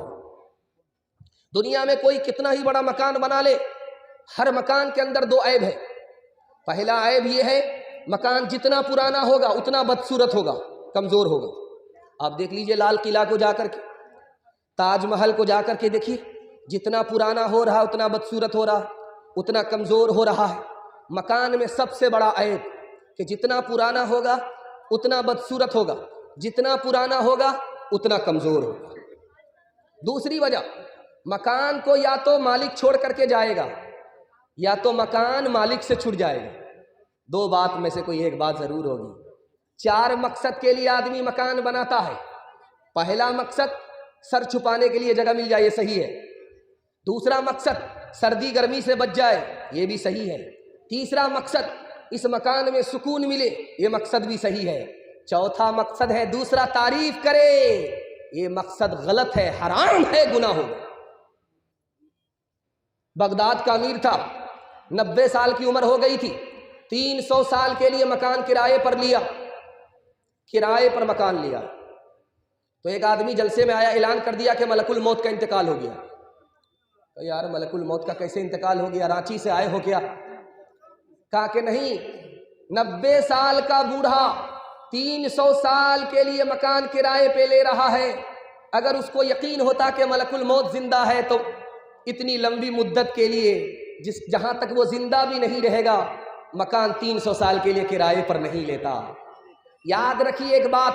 دنیا میں کوئی کتنا ہی بڑا مکان بنا لے، ہر مکان کے اندر 2 عیب ہے۔ پہلا عیب یہ ہے، مکان جتنا پرانا ہوگا اتنا بدصورت ہوگا، کمزور ہوگا۔ آپ دیکھ لیجئے لال قلعہ کو جا کر کے، تاج محل کو جا کر کے دیکھیے، جتنا پرانا ہو رہا اتنا بدصورت ہو رہا، اتنا کمزور ہو رہا ہے۔ مکان میں سب سے بڑا عیب کہ جتنا پرانا ہوگا اتنا بدصورت ہوگا، جتنا پرانا ہوگا اتنا کمزور ہوگا۔ دوسری وجہ، مکان کو یا تو مالک چھوڑ کر کے جائے گا یا تو مکان مالک سے چھٹ جائے گا۔ 2 بات میں سے کوئی ایک بات ضرور ہوگی۔ 4 مقصد کے لیے آدمی مکان بناتا ہے۔ پہلا مقصد سر چھپانے کے لیے جگہ مل جائے، یہ صحیح ہے۔ دوسرا مقصد سردی گرمی سے بچ جائے، یہ بھی صحیح ہے۔ تیسرا مقصد اس مکان میں سکون ملے، یہ مقصد بھی صحیح ہے۔ چوتھا مقصد ہے دوسرا تعریف کرے، یہ مقصد غلط ہے، حرام ہے، گناہ ہوگا۔ بغداد کا امیر تھا، 90 سال کی عمر ہو گئی تھی، 300 سال کے لیے مکان کرائے پر لیا، کرائے پر مکان لیا۔ تو ایک آدمی جلسے میں آیا، اعلان کر دیا کہ ملک الموت کا انتقال ہو گیا۔ تو یار ملک الموت کا کیسے انتقال ہو گیا؟ رانچی سے آئے ہو کیا؟ کہا کہ نہیں، 90 سال کا بوڑھا 300 سال کے لیے مکان کرائے پہ لے رہا ہے، اگر اس کو یقین ہوتا کہ ملک الموت زندہ ہے تو اتنی لمبی مدت کے لیے، جہاں تک وہ زندہ بھی نہیں رہے گا، مکان 300 سال کے لیے کرائے پر نہیں لیتا۔ یاد رکھیے ایک بات،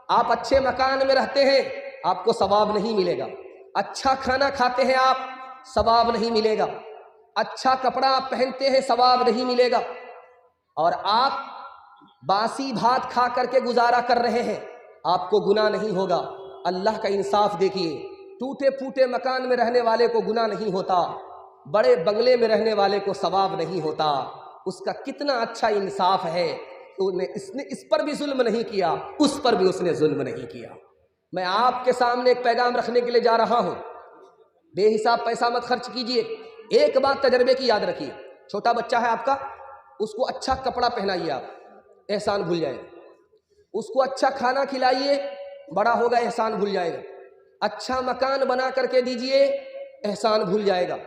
آپ اچھے مکان میں رہتے ہیں آپ کو ثواب نہیں ملے گا، اچھا کھانا کھاتے ہیں آپ ثواب نہیں ملے گا، اچھا کپڑا آپ پہنتے ہیں ثواب نہیں ملے گا، اور آپ باسی بھات کھا کر کے گزارا کر رہے ہیں آپ کو گناہ نہیں ہوگا۔ اللہ کا انصاف دیکھیے، ٹوٹے پھوٹے مکان میں رہنے والے کو گناہ نہیں ہوتا، بڑے بنگلے میں رہنے والے کو ثواب نہیں ہوتا۔ اس کا کتنا اچھا انصاف ہے، اس نے اس پر بھی ظلم نہیں کیا، اس پر بھی اس نے ظلم نہیں کیا۔ میں آپ کے سامنے ایک پیغام رکھنے کے لیے جا رہا ہوں، بے حساب پیسہ مت خرچ کیجئے۔ ایک بات تجربے کی یاد رکھیے، چھوٹا بچہ ہے آپ کا، اس کو اچھا کپڑا پہنائیے، آپ احسان بھول جائے گا۔ اس کو اچھا کھانا کھلائیے، بڑا ہوگا احسان بھول جائے گا۔ اچھا مکان بنا کر کے دیجئے، احسان بھول جائے گا۔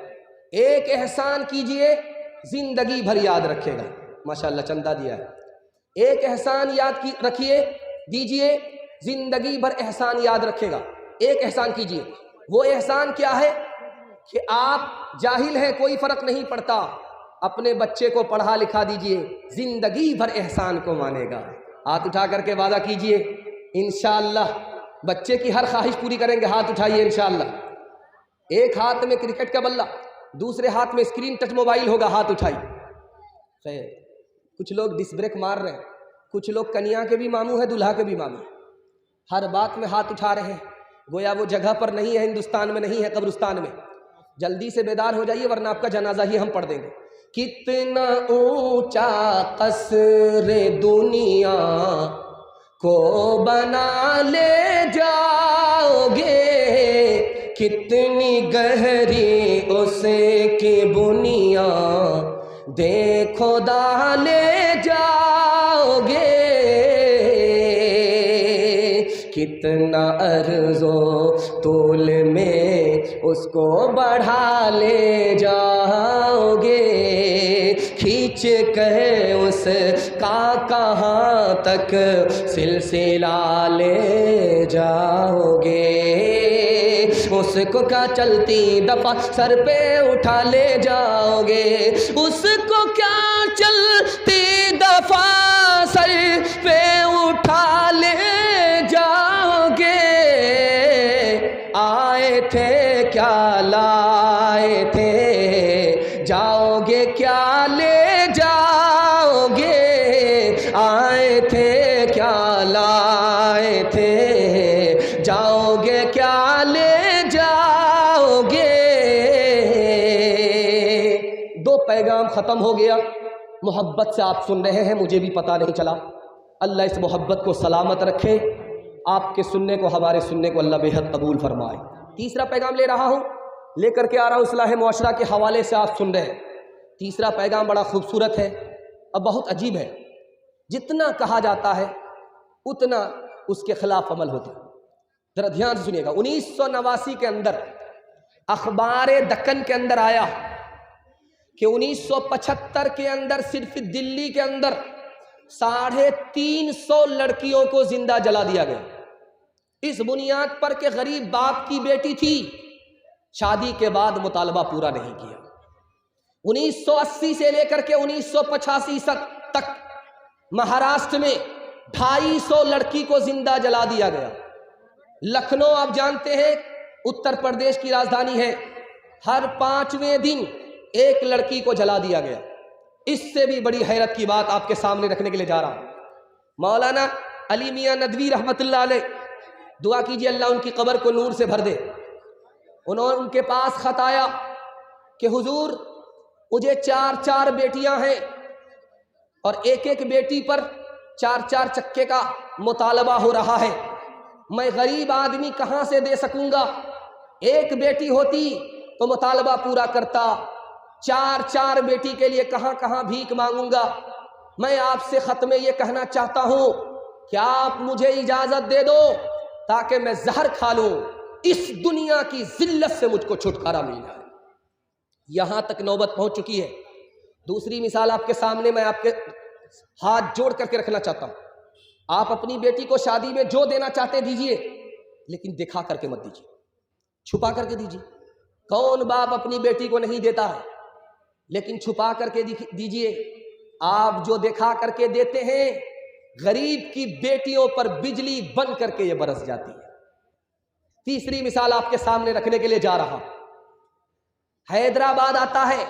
ایک احسان کیجئے زندگی بھر یاد رکھے گا۔ ماشاءاللہ چندہ دیا ہے۔ ایک احسان یاد رکھیے، دیجئے، زندگی بھر احسان یاد رکھے گا۔ ایک احسان کیجئے، وہ احسان کیا ہے کہ آپ جاہل ہیں کوئی فرق نہیں پڑتا، اپنے بچے کو پڑھا لکھا دیجئے، زندگی بھر احسان کو مانے گا۔ ہاتھ اٹھا کر کے وعدہ کیجئے، انشاءاللہ بچے کی ہر خواہش پوری کریں گے۔ ہاتھ اٹھائیے انشاءاللہ۔ ایک ہاتھ میں کرکٹ کا بلہ، دوسرے ہاتھ میں اسکرین ٹچ موبائل ہوگا، ہاتھ اٹھائیے۔ خیر، کچھ لوگ ڈس بریک مار رہے ہیں، کچھ لوگ کنیا کے بھی ماموں ہیں دلہا کے بھی ماموں، ہر بات میں ہاتھ اٹھا رہے ہیں، گویا وہ جگہ پر نہیں ہے، ہندوستان میں نہیں ہے، قبرستان میں۔ جلدی سے بیدار ہو جائیے ورنہ آپ کا جنازہ ہی ہم پڑھ دیں گے۔ کتنا اونچا قصر دنیا کو بنا لے جاؤ گے، کتنی گہری اس کی بنیاد دیکھو ڈالے جاؤ گے، کتنا عرض و طول میں اس کو بڑھا لے جاؤ گے، کھینچ کے اس کا کہاں تک سلسلہ لے جاؤ گے، اس کو کیا چلتی دفعہ سر پہ اٹھا لے جاؤ گے، اس کو کیا چلتی دفعہ سر پہ اٹھا لے جاؤ گے، آئے تھے کیا لائے تھے، جاؤ گے کیا لے جاؤ گے، آئے تھے کیا لائے تھے، جاؤ گے کیا لے جاؤ گے۔ دو پیغام ختم ہو گیا، محبت سے آپ سن رہے ہیں، مجھے بھی پتہ نہیں چلا۔ اللہ اس محبت کو سلامت رکھے، آپ کے سننے کو ہمارے سننے کو اللہ بے حد قبول فرمائے۔ تیسرا پیغام لے رہا ہوں، لے کر کے آ رہا ہوں اصلاح معاشرہ کے حوالے سے، آپ سن رہے ہیں۔ تیسرا پیغام بڑا خوبصورت ہے اور بہت عجیب ہے، جتنا کہا جاتا ہے اتنا اس کے خلاف عمل ہوتا ہے۔ ذرا دھیان سے سنیے گا۔ 1989 کے اندر اخبار دکن کے اندر آیا کہ 1975 کے اندر صرف دلی کے اندر 350 لڑکیوں کو زندہ جلا دیا گیا، اس بنیاد پر کہ غریب باپ کی بیٹی تھی، شادی کے بعد مطالبہ پورا نہیں کیا۔ 1980 سے لے کر کے 1985 تک مہاراشٹر میں 250 لڑکی کو زندہ جلا دیا گیا۔ لکھنؤ آپ جانتے ہیں اتر پردیش کی راجدھانی ہے، ہر 5ویں دن ایک لڑکی کو جلا دیا گیا۔ اس سے بھی بڑی حیرت کی بات آپ کے سامنے رکھنے کے لیے جا رہا ہوں۔ مولانا علی میاں ندوی رحمۃ اللہ علیہ، دعا کیجئے اللہ ان کی قبر کو نور سے بھر دے۔ ان کے پاس خط آیا کہ حضور مجھے 4 بیٹیاں ہیں اور ایک بیٹی پر 4 چکے کا مطالبہ ہو رہا ہے، میں غریب آدمی کہاں سے دے سکوں گا؟ ایک بیٹی ہوتی تو مطالبہ پورا کرتا، 4 بیٹی کے لیے کہاں کہاں بھیک مانگوں گا؟ میں آپ سے خط میں یہ کہنا چاہتا ہوں کہ آپ مجھے اجازت دے دو تاکہ میں زہر کھا لوں، اس دنیا کی ذلت سے مجھ کو چھٹکارا مل جائے۔ یہاں تک نوبت پہنچ چکی ہے۔ دوسری مثال آپ کے سامنے میں آپ کے ہاتھ جوڑ کر کے رکھنا چاہتا ہوں۔ آپ اپنی بیٹی کو شادی میں جو دینا چاہتے دیجئے، لیکن دکھا کر کے مت دیجئے، چھپا کر کے دیجئے۔ کون باپ اپنی بیٹی کو نہیں دیتا ہے، لیکن چھپا کر کے دیجئے۔ آپ جو دکھا کر کے دیتے ہیں غریب کی بیٹیوں پر بجلی بن کر کے یہ برس جاتی ہے۔ تیسری مثال آپ کے سامنے رکھنے کے لیے جا رہا، حیدرآباد آتا ہے،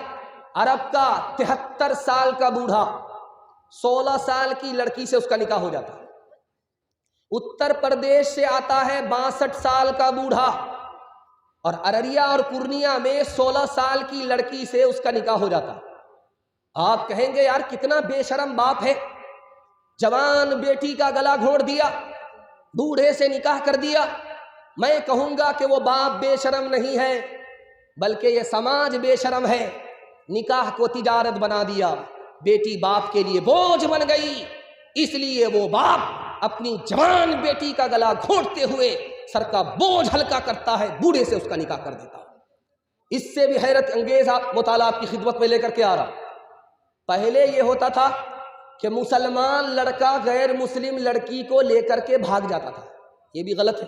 عرب کا 73 سال کا بوڑھا 16 سال کی لڑکی سے اس کا نکاح ہو جاتا ہے۔ اتر پردیش سے آتا ہے 62 سال کا بوڑھا، اور ارریا اور پورنیا میں 16 سال کی لڑکی سے اس کا نکاح ہو جاتا ہے۔ آپ کہیں گے یار کتنا بے شرم باپ ہے، جوان بیٹی کا گلا گھونٹ دیا، بوڑھے سے نکاح کر دیا۔ میں کہوں گا کہ وہ باپ بے شرم نہیں ہے، بلکہ یہ سماج بے شرم ہے۔ نکاح کو تجارت بنا دیا، بیٹی باپ کے لیے بوجھ بن گئی، اس لیے وہ باپ اپنی جوان بیٹی کا گلا گھونٹتے ہوئے سر کا بوجھ ہلکا کرتا ہے، بوڑھے سے اس کا نکاح کر دیتا ہے۔ اس سے بھی حیرت انگیز مطالعہ آپ کی خدمت میں لے کر کے آ رہا۔ پہلے یہ ہوتا تھا کہ مسلمان لڑکا غیر مسلم لڑکی کو لے کر کے بھاگ جاتا تھا، یہ بھی غلط ہے۔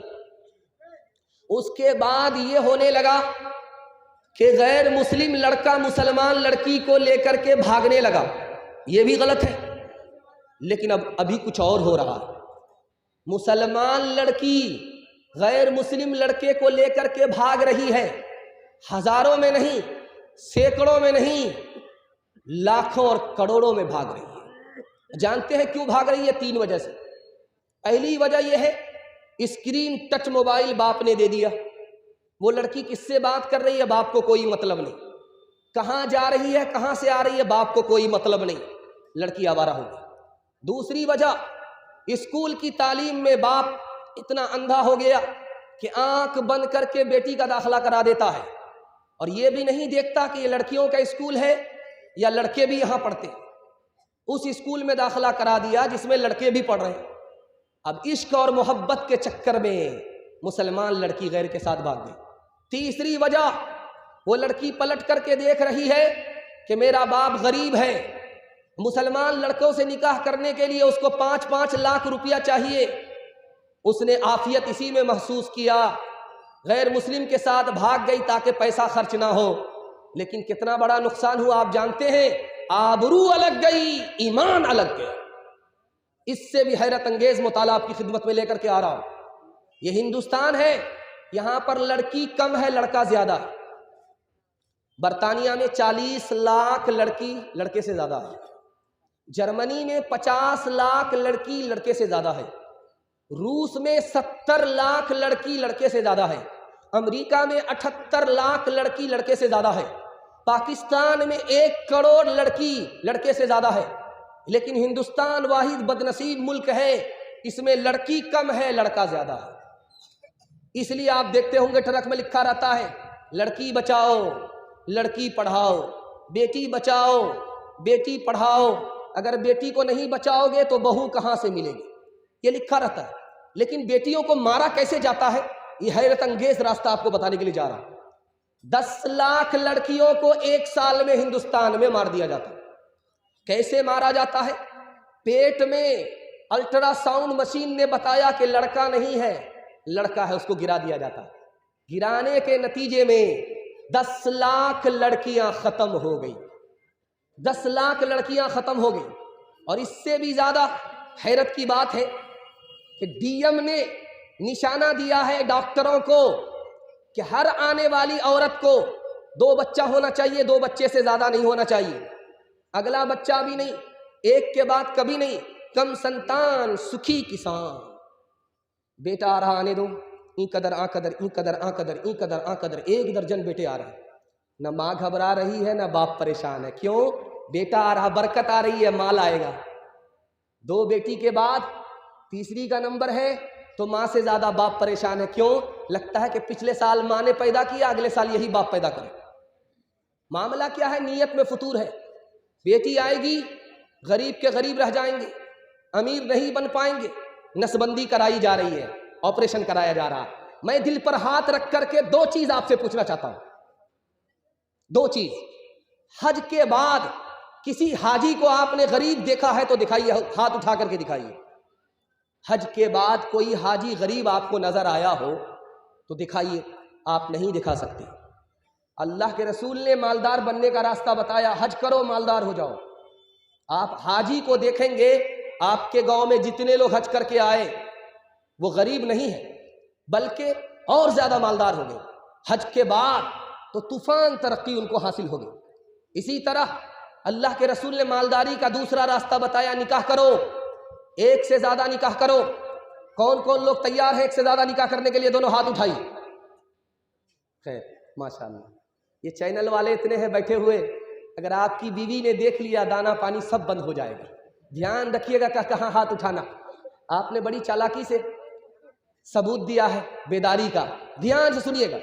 اس کے بعد یہ ہونے لگا کہ غیر مسلم لڑکا مسلمان لڑکی کو لے کر کے بھاگنے لگا، یہ بھی غلط ہے۔ لیکن ابھی کچھ اور ہو رہا ہے، مسلمان لڑکی غیر مسلم لڑکے کو لے کر کے بھاگ رہی ہے، ہزاروں میں نہیں، سینکڑوں میں نہیں، لاکھوں اور کروڑوں میں بھاگ رہی ہے۔ جانتے ہیں کیوں بھاگ رہی ہے؟ 3 وجہ سے۔ پہلی وجہ یہ ہے، اسکرین ٹچ موبائل باپ نے دے دیا، وہ لڑکی کس سے بات کر رہی ہے باپ کو کوئی مطلب نہیں، کہاں جا رہی ہے کہاں سے آ رہی ہے باپ کو کوئی مطلب نہیں، لڑکی آوارہ ہو گئی۔ دوسری وجہ، اسکول کی تعلیم میں باپ اتنا اندھا ہو گیا کہ آنکھ بند کر کے بیٹی کا داخلہ کرا دیتا ہے، اور یہ بھی نہیں دیکھتا کہ یہ لڑکیوں کا اسکول ہے یا لڑکے بھی یہاں پڑھتے، اس اسکول میں داخلہ کرا دیا جس میں لڑکے بھی پڑھ رہے ہیں۔ اب عشق اور محبت کے چکر میں مسلمان لڑکی غیر کے ساتھ بھاگ گئی۔ تیسری وجہ، وہ لڑکی پلٹ کر کے دیکھ رہی ہے کہ میرا باپ غریب ہے، مسلمان لڑکوں سے نکاح کرنے کے لیے اس کو 5-5 لاکھ روپیہ چاہیے، اس نے عافیت اسی میں محسوس کیا، غیر مسلم کے ساتھ بھاگ گئی تاکہ پیسہ خرچ نہ ہو۔ لیکن کتنا بڑا نقصان ہوا آپ جانتے ہیں، آبرو الگ گئی، ایمان الگ گیا۔ اس سے بھی حیرت انگیز مطالعہ آپ کی خدمت میں لے کر کے آ رہا ہوں۔ یہ ہندوستان ہے، یہاں پر لڑکی کم ہے لڑکا زیادہ ہے۔ برطانیہ میں 40 لاکھ لڑکی لڑکے سے زیادہ ہے، جرمنی میں 50 لاکھ لڑکی لڑکے سے زیادہ ہے، روس میں 70 لاکھ لڑکی لڑکے سے زیادہ ہے، امریکہ میں 78 لاکھ لڑکی لڑکے سے زیادہ ہے، پاکستان میں 1 کروڑ لڑکی لڑکے سے زیادہ ہے۔ لیکن ہندوستان واحد بدنصیب ملک ہے، اس میں لڑکی کم ہے لڑکا زیادہ ہے۔ اس لیے آپ دیکھتے ہوں گے ٹرک میں لکھا رہتا ہے، لڑکی بچاؤ لڑکی پڑھاؤ، بیٹی بچاؤ بیٹی پڑھاؤ، اگر بیٹی کو نہیں بچاؤ گے تو بہو کہاں سے ملے گی، یہ لکھا رہتا ہے۔ لیکن بیٹیوں کو مارا کیسے جاتا ہے، یہ حیرت انگیز راستہ آپ کو بتانے کے لیے جا رہا ہوں۔ 10 لاکھ لڑکیوں کو 1 سال میں ہندوستان میں مار دیا جاتا ہے۔ کیسے مارا جاتا ہے؟ پیٹ میں الٹرا ساؤنڈ مشین نے بتایا کہ لڑکا نہیں ہے لڑکا ہے، اس کو گرا دیا جاتا ہے۔ گرانے کے نتیجے میں 10 لاکھ لڑکیاں ختم ہو گئی، 10 لاکھ لڑکیاں ختم ہو گئی۔ اور اس سے بھی زیادہ حیرت کی بات ہے کہ ڈی ایم نے نشانہ دیا ہے ڈاکٹروں کو کہ ہر آنے والی عورت کو 2 بچہ ہونا چاہیے، 2 بچے سے زیادہ نہیں ہونا چاہیے، اگلا بچہ بھی نہیں، ایک کے بعد کبھی نہیں، کم سنتان سکھی کسان۔ بیٹا آ رہا آنے دو، این قدر آ قدر این قدر آ قدر این قدر آ قدر، 1 درجن بیٹے آ رہے ہیں۔ نہ ماں گھبرا رہی ہے نہ باپ پریشان ہے، کیوں؟ بیٹا آ رہا، برکت آ رہی ہے، مال آئے گا۔ 2 بیٹی کے بعد تیسری کا نمبر ہے تو ماں سے زیادہ باپ پریشان ہے، کیوں؟ لگتا ہے کہ پچھلے سال ماں نے پیدا کیا، اگلے سال یہی باپ پیدا کرے۔ معاملہ کیا ہے؟ نیت میں فطور ہے۔ بیٹی آئے گی، غریب کے غریب رہ جائیں گے، امیر نہیں بن پائیں گے، نسبندی کرائی جا رہی ہے، آپریشن کرایا جا رہا ہے۔ میں دل پر ہاتھ رکھ کر کے 2 چیز آپ سے پوچھنا چاہتا ہوں، 2 چیز۔ حج کے بعد کسی حاجی کو آپ نے غریب دیکھا ہے تو دکھائیے، ہاتھ اٹھا کر کے دکھائیے۔ حج کے بعد کوئی حاجی غریب آپ کو نظر آیا ہو تو دکھائیے، آپ نہیں دکھا سکتے۔ اللہ کے رسول نے مالدار بننے کا راستہ بتایا، حج کرو مالدار ہو جاؤ۔ آپ حاجی کو دیکھیں گے آپ کے گاؤں میں جتنے لوگ حج کر کے آئے وہ غریب نہیں ہیں بلکہ اور زیادہ مالدار ہو گئے. حج کے بعد تو طوفان ترقی ان کو حاصل ہو گئی. اسی طرح اللہ کے رسول نے مالداری کا دوسرا راستہ بتایا، نکاح کرو، ایک سے زیادہ نکاح کرو. کون کون لوگ تیار ہیں ایک سے زیادہ نکاح کرنے کے لیے؟ دونوں ہاتھ اٹھائیے. خیر ماشاءاللہ، یہ چینل والے اتنے ہیں بیٹھے ہوئے، اگر آپ کی بیوی نے دیکھ لیا دانا پانی سب بند ہو جائے گا. دھیان رکھیے گا کہ کہاں ہاتھ اٹھانا. آپ نے بڑی چالاکی سے ثبوت دیا ہے بیداری کا، دھیان سے سنیے گا.